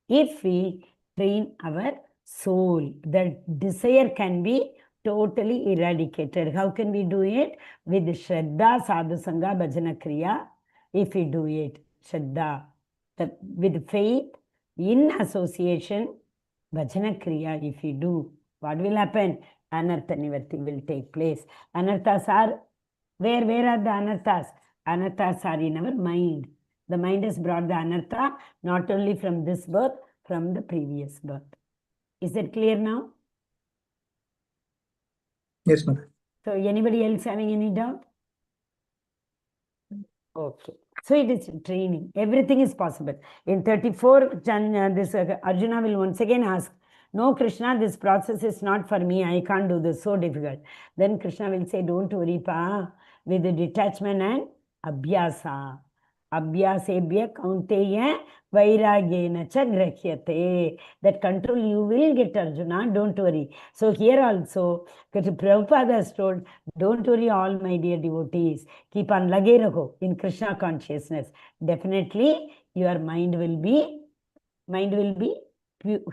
If we train our soul, the desire can be totally eradicated. How can we do it? With Shraddha, Sadhu Sangha, Bhajana Kriya. If we do it, Shraddha, with faith, in association, Bhajana Kriya, if we do, what will happen? Anartha Nivarti will take place. Anarthas are, where are the anarthas? Anarthas are in our mind. The mind has brought the anartha, not only from this birth, from the previous birth. Is that clear now? Yes, ma'am. So anybody else having any doubt? Okay. So it is training. Everything is possible. In 34, this Arjuna will once again ask, no, Krishna, this process is not for me. I can't do this. So difficult. Then Krishna will say, don't worry, Pa. With the detachment and abhyasa. Abhyasebhya kaunteya vairagyena cha grahyate. That control you will get, Arjuna. Don't worry. So here also, Prabhupada has told, don't worry, all my dear devotees. Keep on lage raho in Krishna consciousness. Definitely, your mind will be,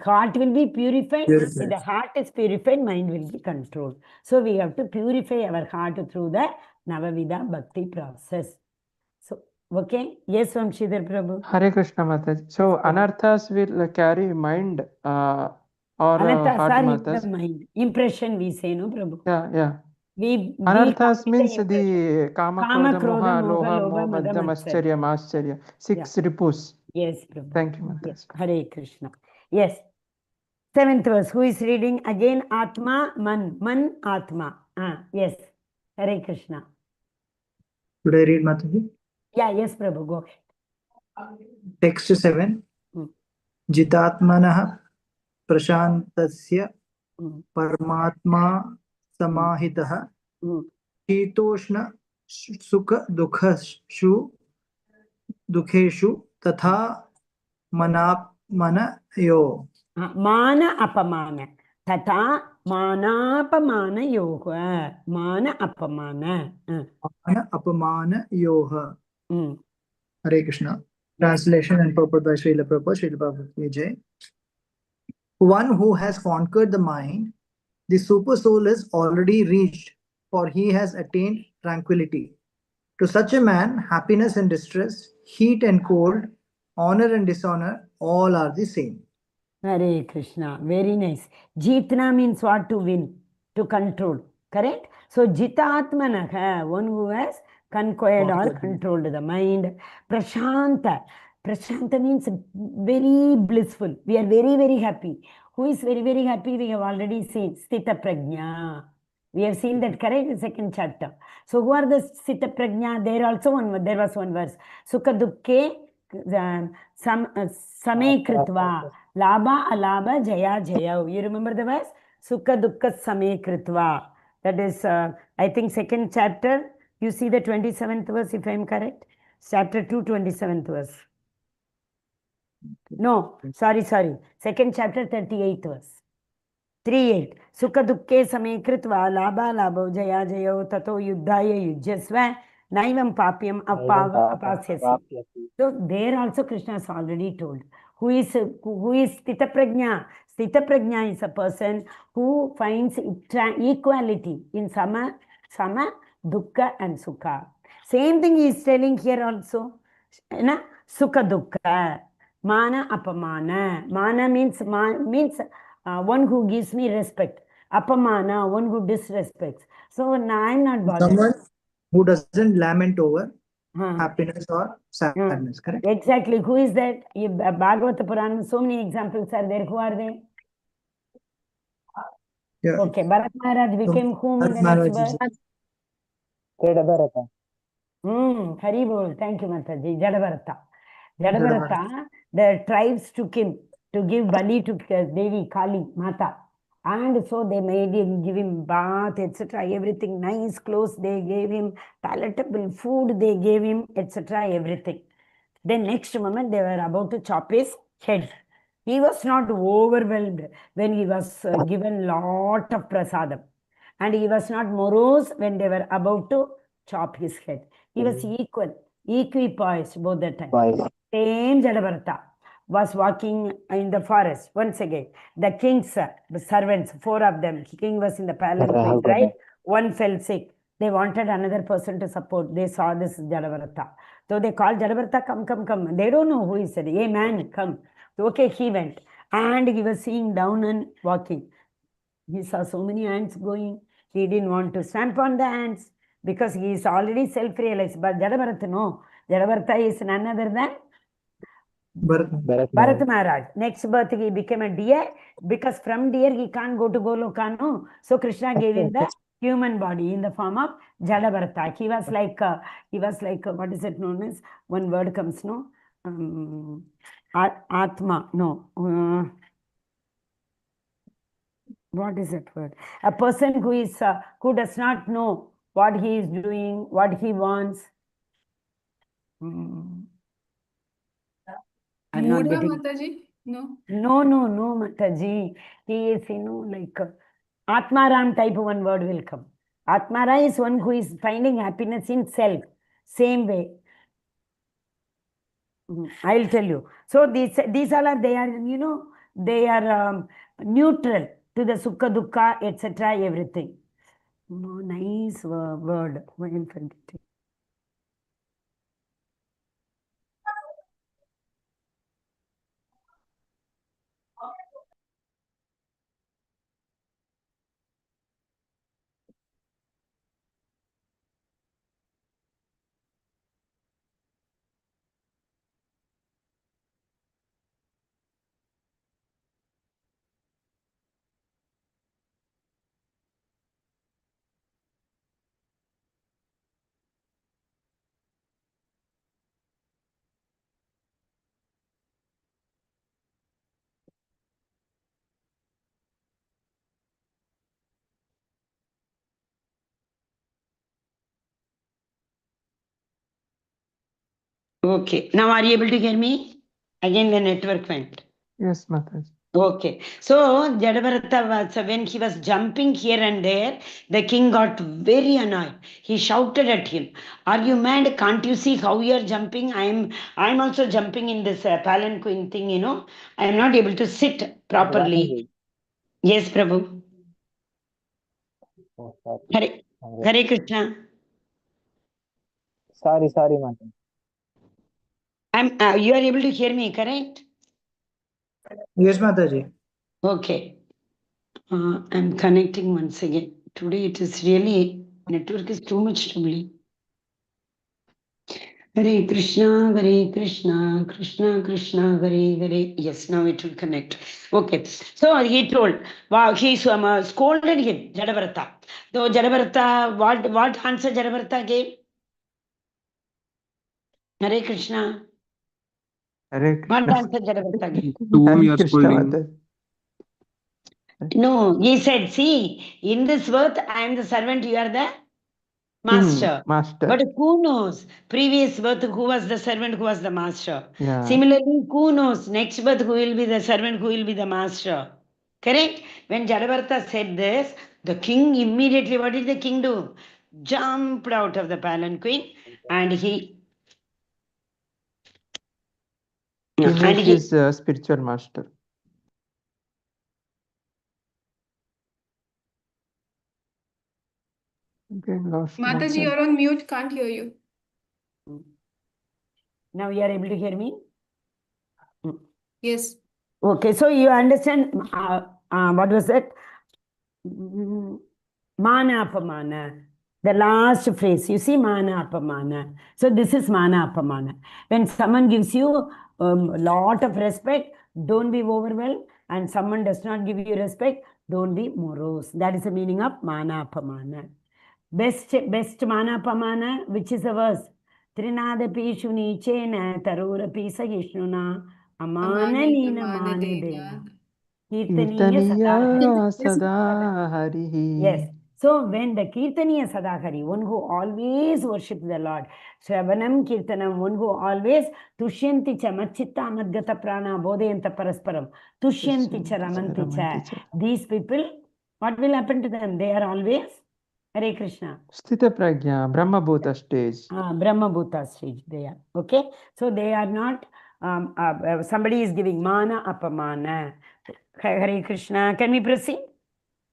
heart will be purified. If the heart is purified, mind will be controlled. So we have to purify our heart through the Navavida Bhakti process. So, okay? Yes, Vamshidhar Prabhu. Hare Krishna Mataji. So anarthas will carry mind or Anarthas heart are in Mataji. the mind. Impression we say, no, Prabhu? Yeah. We Anarthas copy means impression. the kama, krodha, moha, loha, loba, moha, mada, madhyam, matsarya. ascharya, mascharya. 6 ripus. Yes, Prabhu. Thank you, Mataji. Yes. Hare Krishna. Yes. 7th verse. Who is reading? Again, Atma, Man. Man, Atma. Yes. Hare Krishna. Should I read, Mataji? Yeah, yes, Prabhu. Go ahead. Text 7. Jitatmanah prashantasya parmatma samahitah शीतोष्ण सुख दुखेषु तथा मनयो मान अपमान तथा मानापमानयोः मान अपमानयोः. Hare Krishna. Translation and purport by Srila Prabhupada, Srila Prabhupada Jai. One who has conquered the mind, the super soul is already reached, for he has attained tranquility. To such a man, happiness and distress, heat and cold, honor and dishonor, all are the same. Hare Krishna. Very nice. Jitna means what? To win, to control. Correct? So Jitatmanah, one who has conquered or controlled the mind. Prashanta. Prashanta means very blissful. We are very, very happy. Who is very, very happy? We have already seen Sthita Prajna. We have seen that, correct? The second chapter. So who are the Sthita Prajna? There was one verse. Sukha dukke same kritva. Labha alabha jaya jaya. You remember the verse? Sukha dukkha same kritva. That is, I think, second chapter. You see the 27th verse, if I am correct? Chapter 2, 27th verse. No, sorry. Second chapter, 38th verse. 3:8. Sukha dukke same kritva labha labho jaya jayo tato yuddhaya yujyasva naivam papyam apasyasi. So there also Krishna has already told. Who is Sthita Prajna? Sthita Prajna is a person who finds equality in sama, dukkha and sukha. Same thing he is telling here also. Sukha dukkha. Mana apamana. Mana means one who gives me respect. Apamana, one who disrespects. So now I'm not bothered. Someone who doesn't lament over happiness or sadness, correct? Exactly. Who is that? Bhagavata Purana, so many examples are there. Who are they? Yeah. Okay, Bharat Maharaj became whom in the next verse? Jadabharata. Hari bol. Thank you, Mataji. Jadabharata, the tribes took him to give Bali to Devi Kali, Mata. And so they made him, give him bath, etc. Everything, nice clothes they gave him, palatable food they gave him, etc. Everything. Then next moment they were about to chop his head. He was not overwhelmed when he was given lot of prasadam. And he was not morose when they were about to chop his head. He was equipoised both the time. Same Jadabharata was walking in the forest. Once again, the king's servants, 4 of them, king was in the palanquin, right? One fell sick. They wanted another person to support. They saw this Jadabharata. So they called Jadabharata, come. They don't know who he said. Hey man, come. So, okay, he went. And he was seeing down and walking. He saw so many ants going. He didn't want to stamp on the ants because he is already self-realized. But Jadabharata, no. Jadabharata is none other than Bharat Maharaj. Next birth he became a deer because from deer he can't go to Goloka, no. So Krishna gave him the human body in the form of Jadabharata. He was like, what is it known as? One word comes, no? Atma, no. What is that word? A person who does not know what he is doing, what he wants. I'm not Muda, getting... Mataji? No, Mataji. He is, like Atmaram type one word will come. Atmara is one who is finding happiness in self. Same way. I'll tell you. So these all are, they are neutral to the sukha, dukkha, etc. everything. Nice word. Why am I forgetting? Okay. Now are you able to hear me? Again the network went. Yes, Mataji. Okay. So Jadabharata was, when he was jumping here and there, the king got very annoyed. He shouted at him, "Are you mad? Can't you see how you are jumping? I'm also jumping in this palanquin thing, I am not able to sit properly." Yes, Prabhu. Hare Krishna. Sorry, Mataji. You are able to hear me, correct? Yes, Mataji. Okay. I'm connecting once again. Today it is really, network is too much trouble. Hare Krishna, Krishna Krishna, Hare Hare. Yes, now it will connect. Okay. So he told, wow, he scolded him, Jadavarta. So Jadavarta, what answer Jadavarta gave? Hare Krishna. Hare What Krishna. answer Jadavarta gave? To whom you Hare are Krishna, scolding? Mataji. No, he said, see, in this birth, I am the servant, you are the master. Master. But who knows? Previous birth, who was the servant, who was the master? Yeah. Similarly, who knows? Next birth, who will be the servant, who will be the master? Correct? When Jadavarta said this, the king immediately, what did the king do? Jumped out of the palanquin and He met his spiritual master. Again lost Mataji, you're on mute, can't hear you. Now you are able to hear me? Yes. Okay, so you understand what was it? Mana apamana. The last phrase, you see, mana apamana. So this is mana apamana. When someone gives you a lot of respect, don't be overwhelmed. And someone does not give you respect, don't be morose. That is the meaning of mana apamana. Best mana apamana, which is a verse. Trinadapi shunichena tarurapi sahishnuna amana nina manedena. Kirtaniya Sada Harihi. Yes. So when the Kirtaniya Sadahari, one who always worships the Lord, Shravanam Kirtanam, one who always Tushyanti cha Machitta Madgata Prana Bodhayanta Parasparam, Tushyanti cha Ramanti cha. These people, what will happen to them? They are always Hare Krishna. Sthita Prajna, Brahma Bhuta stage. Brahma Bhuta stage they are. Okay. So they are not, somebody is giving mana apamana. Hare Krishna. Can we proceed?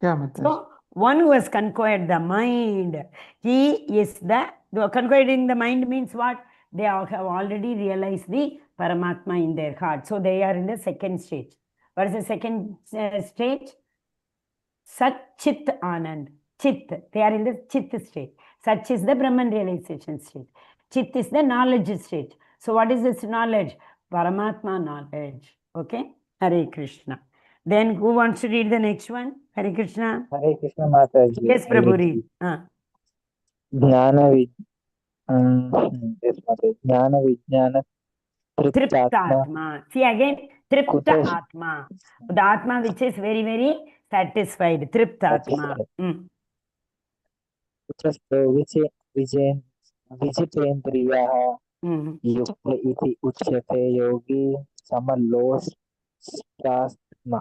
Yeah, Mataji. So, one who has conquered the mind, he is the conquering the mind means what? They have already realized the Paramatma in their heart. So, they are in the second stage. What is the second stage? Sat Chit Anand. Chit. They are in the Chit stage. Sat is the Brahman realization stage. Chit is the knowledge stage. So, what is this knowledge? Paramatma knowledge. Okay? Hare Krishna. Then who wants to read the next one? Hare Krishna. Hare Krishna Mataji. Yes, Prabhu, read. Jnana yes, Mataji. Jnana Vijnana Triptatma. Triptatma. See again, Tripta Atma. The Atma which is very, very satisfied. Triptatma. Vijitendriyaha Yukta iti uchyate yogi Samaloshtashma.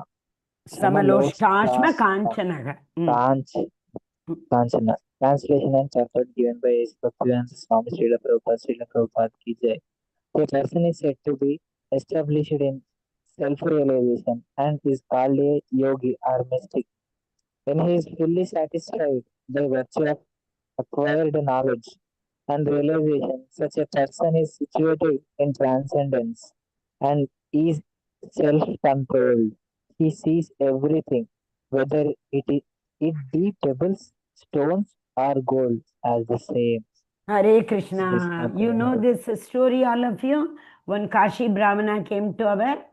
Samaloshtashma Kanchanaga. Kanchana. Translation and chapter given by SEVA Swami Srila Prabhupada ki jai. A person is said to be established in self-realization and is called a yogi or mystic. When he is fully satisfied by virtue of acquired knowledge and realization, such a person is situated in transcendence and is self-controlled. He sees everything, whether it be pebbles, stones, or gold, as the same. Hare Krishna. You know this story, all of you? When Kashi Brahmana came to our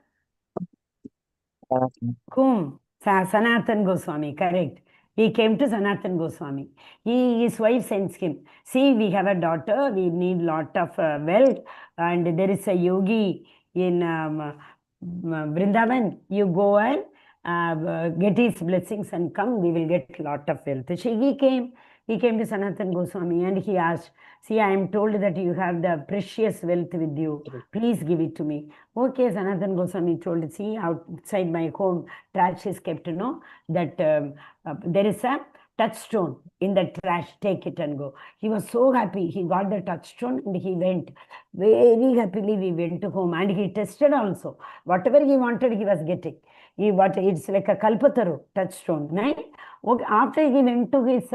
whom? Sanatan Goswami, correct. He came to Sanatan Goswami. His wife sends him. See, we have a daughter, we need lot of wealth, and there is a yogi in Vrindavan. You go and get his blessings and come, we will get lot of wealth. So he came to Sanatan Goswami and he asked, see, I am told that you have the precious wealth with you. Please give it to me. Okay, Sanatan Goswami told, see, outside my home, trash is kept to know that there is a touchstone in the trash, take it and go. He was so happy. He got the touchstone and he went. Very happily we went to home and he tested also. Whatever he wanted, he was getting. It's like a Kalpataru touchstone, right? Okay, after he went to his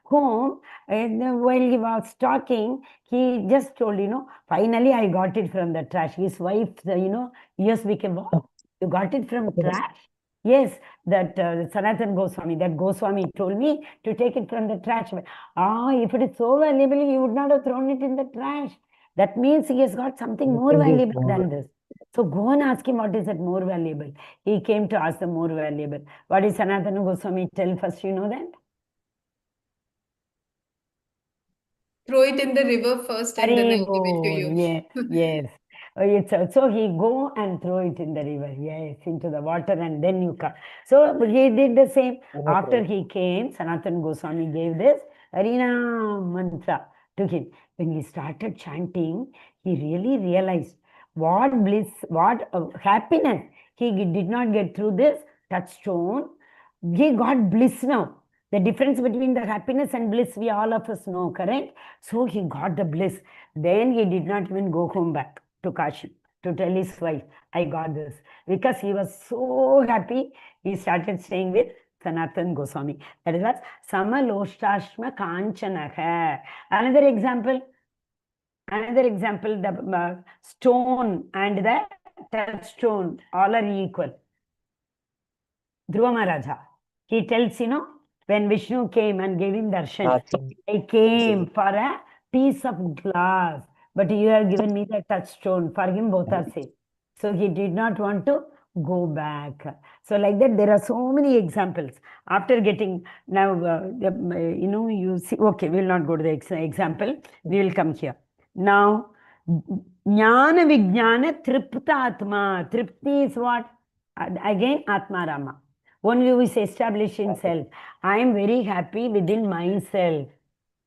home, and while he was talking, he just told, finally I got it from the trash. His wife, ears became, what? You got it from trash? Yes, that Sanatan Goswami, that Goswami told me to take it from the trash. If it is so valuable, he would not have thrown it in the trash. That means he has got something more valuable than this. So go and ask him what is that more valuable. He came to ask the more valuable. What is Sanatana Goswami tell first, you know that? Throw it in the river first and then I'll give it to you. Yeah, yes. So he go and throw it in the river, yes, into the water, and then you come. So he did the same. After he came, Sanatana Goswami gave this Harina mantra to him. When he started chanting, he really realized what bliss, what happiness he did not get through this touchstone. He got bliss now. The difference between the happiness and bliss, we all of us know, correct? So he got the bliss. Then he did not even go home back to Kashi to tell his wife, I got this. Because he was so happy, he started staying with Sanatana Goswami. That is what Samaloshtashma Kanchanaha. Another example, the stone and the touchstone, all are equal. Dhruva Maharaja, he tells, when Vishnu came and gave him darshan, I came for a piece of glass, but you have given me the touchstone. For him, both are same. So he did not want to go back. So like that, there are so many examples. After getting, now, you see, okay, we will not go to the example. We will come here. Now, Jnana Vijnana Tripta Atma. Tripti is what? Again, Atma Rama. Only who is established in self. I am very happy within myself.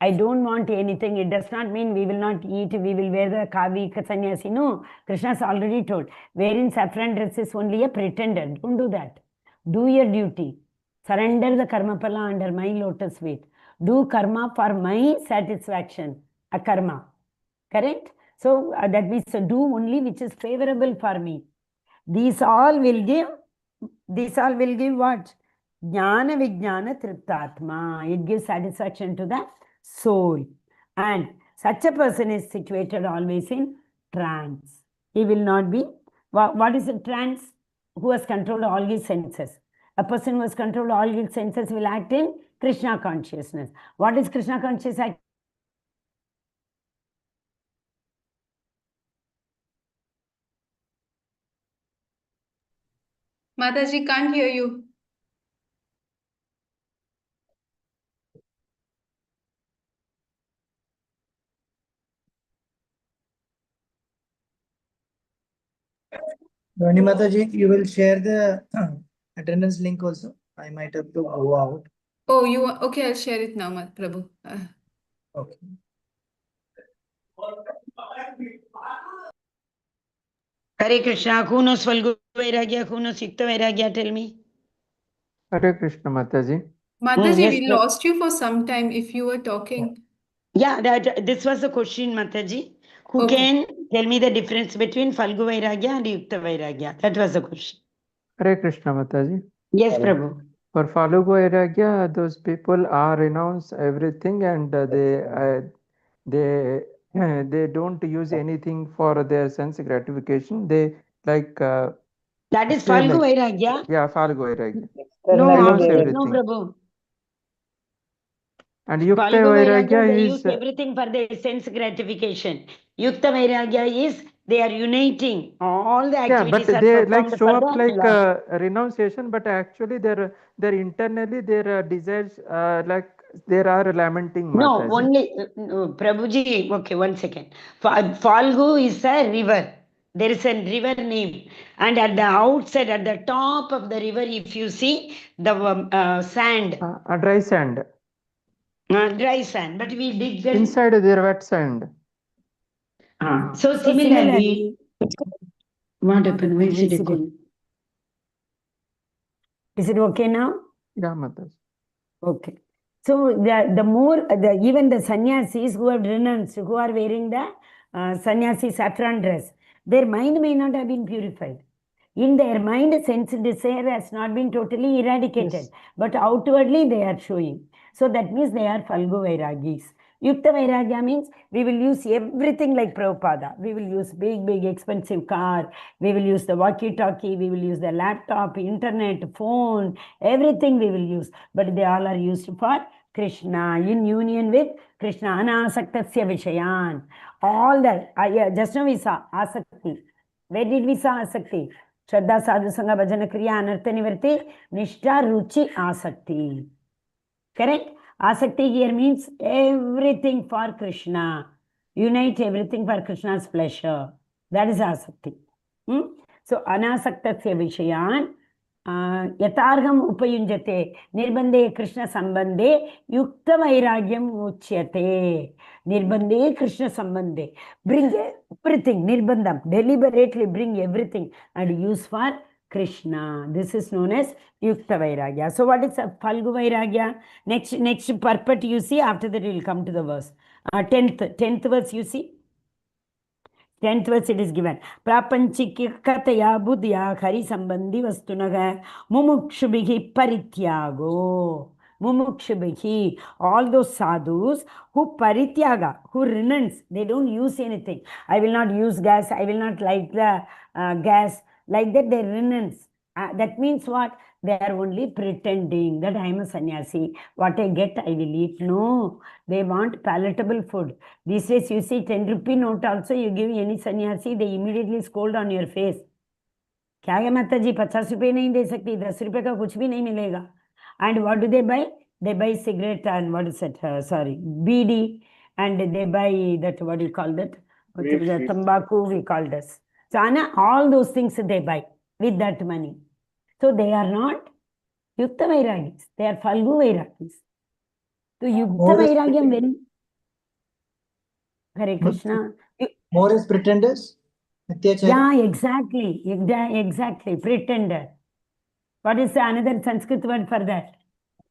I don't want anything. It does not mean we will not eat, we will wear the kavi, sannyasi. No, Krishna has already told. Wearing saffron dress is only a pretender. Don't do that. Do your duty. Surrender the karma pala under my lotus feet. Do karma for my satisfaction. A karma. Correct? So that means do only which is favorable for me. These all will give what? Jnana Vijnana Triptatma. It gives satisfaction to the soul. And such a person is situated always in trance. He will not be. What is a trance? Who has controlled all his senses. A person who has controlled all his senses will act in Krishna consciousness. What is Krishna consciousness? Mataji, can't hear you. Rani Mataji, you will share the attendance link also. I might have to go out. Oh, okay, I'll share it now, Prabhu. Okay. Hare Krishna. Who knows Falgu Vairagya? Who knows Yukta Vairagya? Tell me. Hare Krishna, Mataji. Mataji, yes, we sir. lost you for some time if you were talking. Yeah, this was the question, Mataji. Who Okay. can tell me the difference between Falgu Vairagya and Yukta Vairagya? That was the question. Hare Krishna, Mataji. Yes, Prabhu. For Falgu Vairagya, those people are renounce everything and they don't use anything for their sense gratification. They like that is say Falgu like, Vairagya? yeah, Falgu Vairagya. No, Renounce opposite, no, everything. Prabhu. And Yukta Falgu Vairagya, Vairagya they is use everything for their sense gratification. Yukta Vairagya is they are uniting all the activities but are they like performed show for up the like Lord. renunciation, but actually they're internally their desires like there are lamenting. No, Mataji. only Prabhuji. Okay, one second. Falgu is a river. There is a river name, and at the outside, at the top of the river, if you see the sand, Dry sand. Dry sand, but we dig them inside their wet sand. So similarly, what happened? Why is it echoing? Is it okay now? Yeah, Mataji. Okay. So the more even the sannyasis who have renounced, who are wearing the sannyasi saffron dress, their mind may not have been purified. In their mind, sense desire has not been totally eradicated, Yes. but outwardly they are showing. So that means they are Falgu Vairagis. Yukta Vairagya means we will use everything like Prabhupada. We will use big expensive car. We will use the walkie-talkie. We will use the laptop, internet, phone, everything we will use. But they all are used for Krishna, in union with Krishna, anasaktasya vishayan. All that, just now we saw asakti. Where did we saw asakti? Shraddha, sadhu, sangha, bhajana, kriya, anartha, nivarti, nishtha, ruchi, asakti. Correct? Asakti here means everything for Krishna. Unite everything for Krishna's pleasure. That is asakti. So, anasaktasya vishayan. यथार्हम उपयुञ्जते निर्बन्धे Krishna संबंधे युक्त वैराग्यम उच्यते निर्बन्धे Krishna संबंधे bring everything nirbandham deliberately bring everything and use for Krishna. This is known as yukta vairagya. So what is a falgu vairagya? Next purport you see. After that we will come to the verse. 10th verse you see. 10th verse it is given. Prapanchikataya buddhya hari sambandhi vastunaga mumukshubhihi parityago. Mumukshubhihi. All those sadhus who parityaga, who renounce, they don't use anything. I will not use gas, I will not light the gas. Like that they renounce. That means what? They are only pretending that I am a sannyasi. What I get, I will eat. No, they want palatable food. These days, you see 10 rupee note also, you give any sannyasi, they immediately scold on your face. क्या है माता जी 50 रुपए नहीं दे सकती 10 रुपए का कुछ भी नहीं मिलेगा. And what do they buy? They buy cigarette and what is it? Sorry, BD, and they buy that, what do you call that? The tambaku we call this. So all those things they buy with that money. So they are not Yukta Vairagis. They are Falgu Vairagis. So Yukta Vairagyam when... Hare Krishna. More as pretenders? Yeah, exactly. Exactly. Pretender. What is another Sanskrit word for that?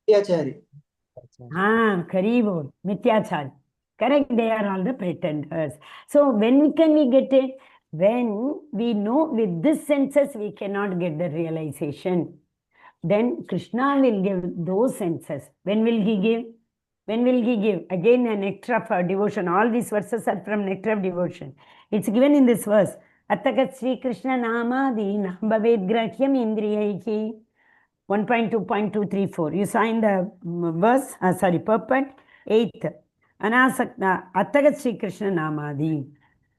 Mithyachari. Karibol. Mithyachari. Correct. They are all the pretenders. So when can we get it? When we know with this senses we cannot get the realization. Then Krishna will give those senses. When will he give? When will he give? Again, a nectar of devotion. All these verses are from nectar of devotion. It's given in this verse. Attakat Sri Krishna Namadi Nambaved Grahyam Indriyaihi. 1.2.234. You saw in the verse, purport 8th. Anasakta Attakat Sri Krishna Namadi.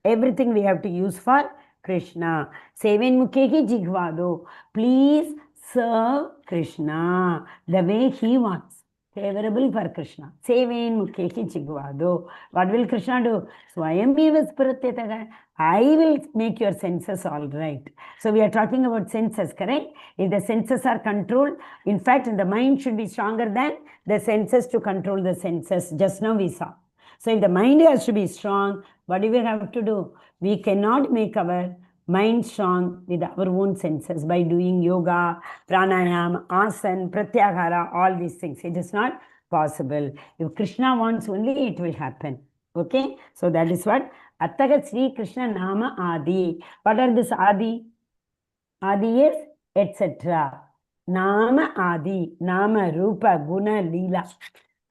Everything we have to use for Krishna. Seven Mukhehi Jigvado. Please serve Krishna the way he wants. Favorable for Krishna. Seven Mukhehi Jigvado. What will Krishna do? Swayam eva spuratyataga. I will make your senses all right. So we are talking about senses, correct? If the senses are controlled, in fact, the mind should be stronger than the senses to control the senses. Just now we saw. So if the mind has to be strong, what do we have to do? We cannot make our mind strong with our own senses by doing yoga, pranayama, asana, pratyahara, all these things. It is not possible. If Krishna wants only, it will happen. Okay? So that is what Attagat Sri Krishna Nama Adi. What are this Adi? Adi is etc. Nama Adi. Nama, Rupa, Guna, Leela.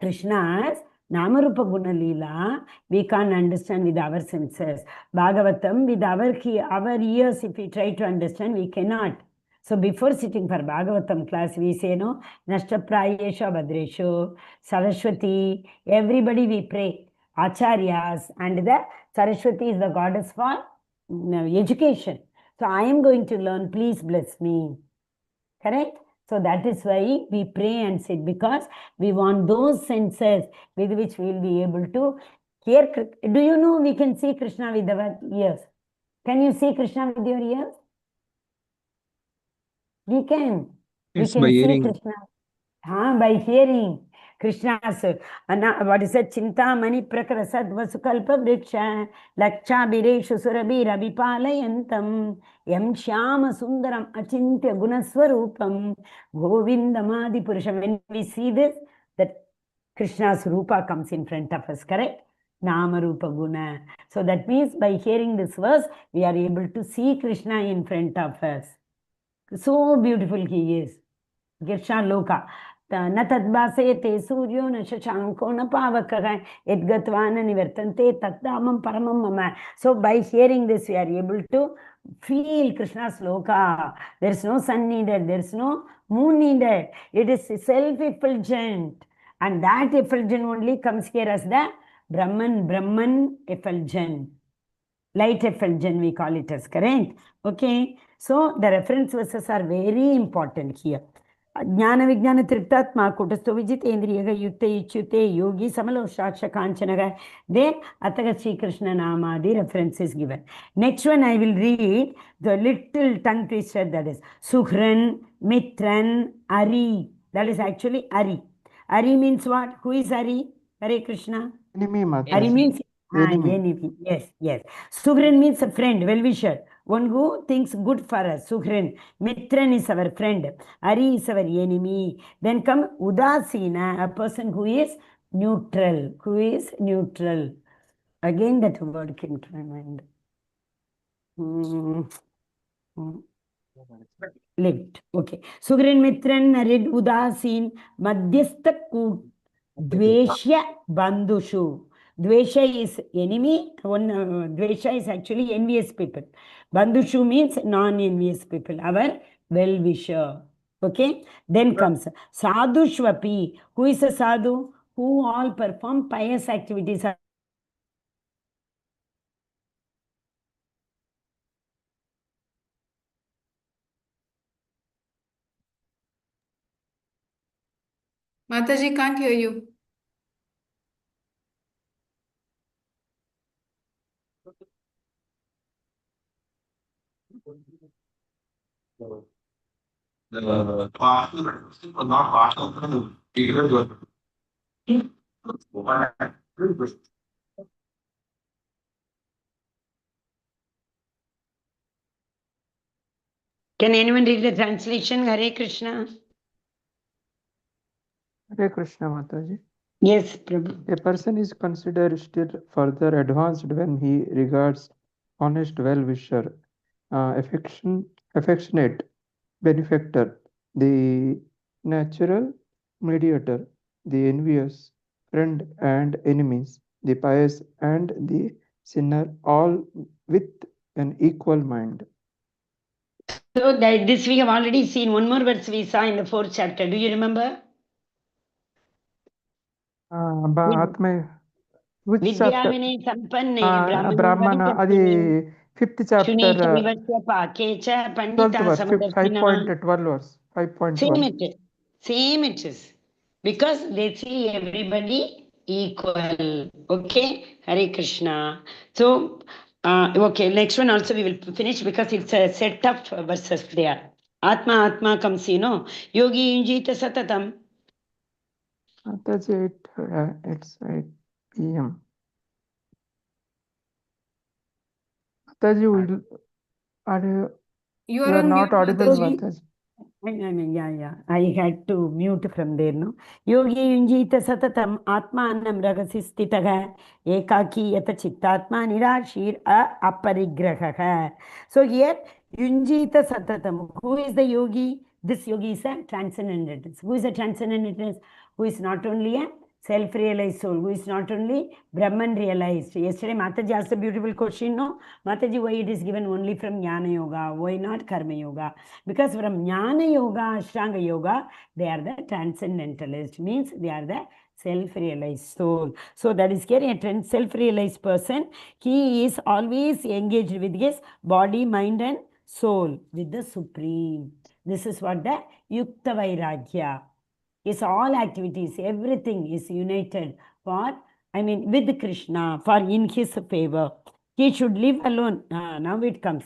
Krishna's Nama Rupa Guna Leela, we can't understand with our senses. Bhagavatam, with our ears, if we try to understand, we cannot. So before sitting for Bhagavatam class, we say, no, Nashtaprayesha Bhadresho, Saraswati, everybody we pray. Acharyas, and the Saraswati is the goddess for education. So I am going to learn, please bless me. Correct? So that is why we pray and sit, because we want those senses with which we will be able to hear. Do you know we can see Krishna with our ears? Can you see Krishna with your ears? We can. Yes, we can by see hearing. Krishna. By hearing. Krishna's, what is it? Chinta Mani Prakarasad Vasukalpa Vriksha Laksha Bireshu Surabira Vipalayantam Yam Shyama Sundaram Achintya Gunaswarupam Govinda Madi Purusham. When we see this, that Krishna's Rupa comes in front of us, correct? Nama Rupa Guna. So that means by hearing this verse, we are able to see Krishna in front of us. So beautiful he is. Krishna Loka. न तद्भासयते सूर्यो न शशांको न पावकः यद्गत्वा न निवर्तन्ते तद्धामं परमं मम. So by hearing this, we are able to feel Krishna's loka. There is no sun needed, there is no moon needed. It is self-effulgent. And that effulgence only comes here as the Brahman effulgence. Light effulgence, we call it as, correct? Okay. So the reference verses are very important here. Jnana Vijnana Triptatma Kutasto Vijitendriyaga Yukta Ichute Yogi Samalo Shaksha Kanchanaga. There Ataga Sri Krishna Nama, the reference is given. Next one I will read the little tongue twister, that is Sukhran, Mitran, Ari. That is actually Ari. Ari means what? Who is Ari? Hare Krishna. Enemy, Ari Mataji. means Enemy. enemy. Yes, yes. Sukhran means a friend, well-wisher. One who thinks good for us. Sukhran. Mitran is our friend. Ari is our enemy. Then come Udasina, a person who is neutral. Who is neutral? Again that word came to my mind. Lived. Okay. Sukhran, Mitran, Narid, Udasin, Madhyastha Dveshya Bandhushu. Dvesha is enemy. Dvesha is actually envious people. Bandhushu means non-envious people. Our well-wisher. Okay. Then comes Sadhu Shwapi. Who is a sadhu? Who all perform pious activities. Mataji, can't hear you. Can anyone read the translation? Hare Krishna. Hare Krishna, Mataji. Yes, Prabhu. A person is considered still further advanced when he regards honest well-wisher, affectionate benefactor, the natural mediator, the envious friend and enemies, the pious and the sinner, all with an equal mind. So that this we have already seen. One more verse we saw in the 4th chapter. Do you remember? Which chapter? Vidyavine Sampanne Brahmana, adi 5th chapter, Shunita Pakecha 12th Pandita verse, Samadarshina. 5.12 verse, 5.1. Same it is. Because they see everybody equal. Okay? Hare Krishna. So, okay, next one also we will finish because it's a set of verses there. Atma comes, Yogi Injita Satatam. That's it. It's 8 p.m. Mataji, You you are are on not mute, audible, Mataji. Mataji. Yeah. I had to mute from there, no? Yogi Yunjita Satatam Atmanam Ragasistitaga Ekaki Yata Chittatma Nirashir Aparigraha. So here, Yunjita Satatam. Who is the yogi? This yogi is a transcendentist. Who is a transcendentist? Who is not only a self-realized soul, who is not only Brahman realized. Yesterday, Mataji asked a beautiful question, no? Mataji, why it is given only from Jnana Yoga? Why not Karma Yoga? Because from Jnana Yoga, Ashtanga Yoga, they are the transcendentalist, means they are the self-realized soul. So that is here a self-realized person. He is always engaged with his body, mind and soul, with the Supreme. This is what the Yukta Vairagya is. All activities, everything is united with Krishna, for in his favor. He should live alone. Now it comes.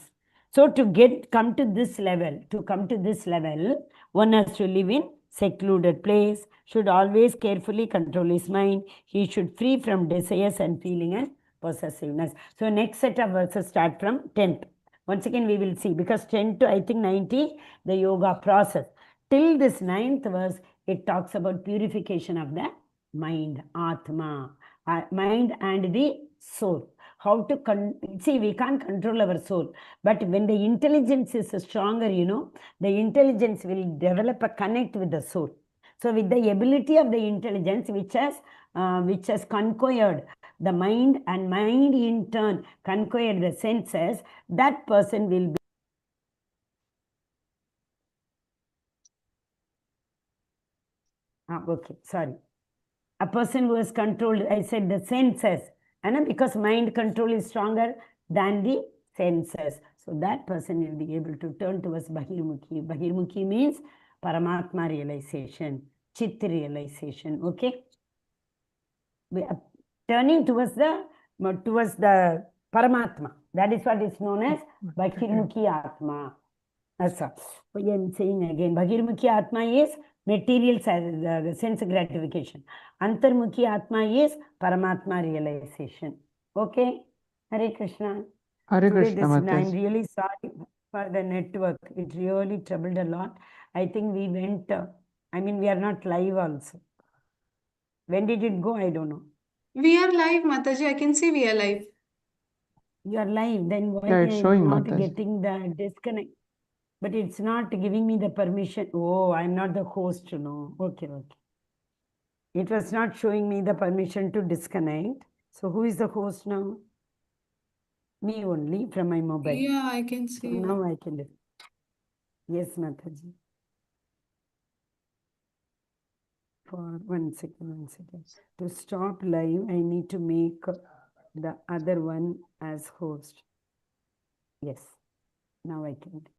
So to come to this level, one has to live in secluded place, should always carefully control his mind. He should free from desires and feeling and possessiveness. So next set of verses start from 10th. Once again we will see, because 10 to I think 90, the yoga process. Till this 9th verse, it talks about purification of the mind, Atma, mind and the soul. How to see, we can't control our soul, but when the intelligence is stronger, the intelligence will develop a connect with the soul. So with the ability of the intelligence which has conquered the mind, and mind in turn conquered the senses, that person will be okay, sorry. A person who has controlled, I said the senses, and because mind control is stronger than the senses. So that person will be able to turn towards Bahirmukhi. Bahirmukhi means Paramatma realization, Chit realization. Okay? We are turning towards the Paramatma. That is what is known as Bahirmukhi Atma. That's all. I am saying again, Bahirmukhi Atma is material sense gratification. Antarmukhi Atma is Paramatma realization. Okay? Hare Krishna. Hare Today Krishna, I'm Mataji. really sorry for the network. It really troubled a lot. I think we went, we are not live also. When did it go? I don't know. We are live, Mataji. I can see we are live. You are live. Then why Yeah, it's I'm showing, not Mataji. getting the disconnect? But it's not giving me the permission. Oh, I'm not the host, no. Okay. It was not showing me the permission to disconnect. So who is the host now? Me only from my mobile. Yeah, I can see. Now I can do. Yes, Mataji. For 1 second. To stop live, I need to make the other one as host. Yes. Now I can do.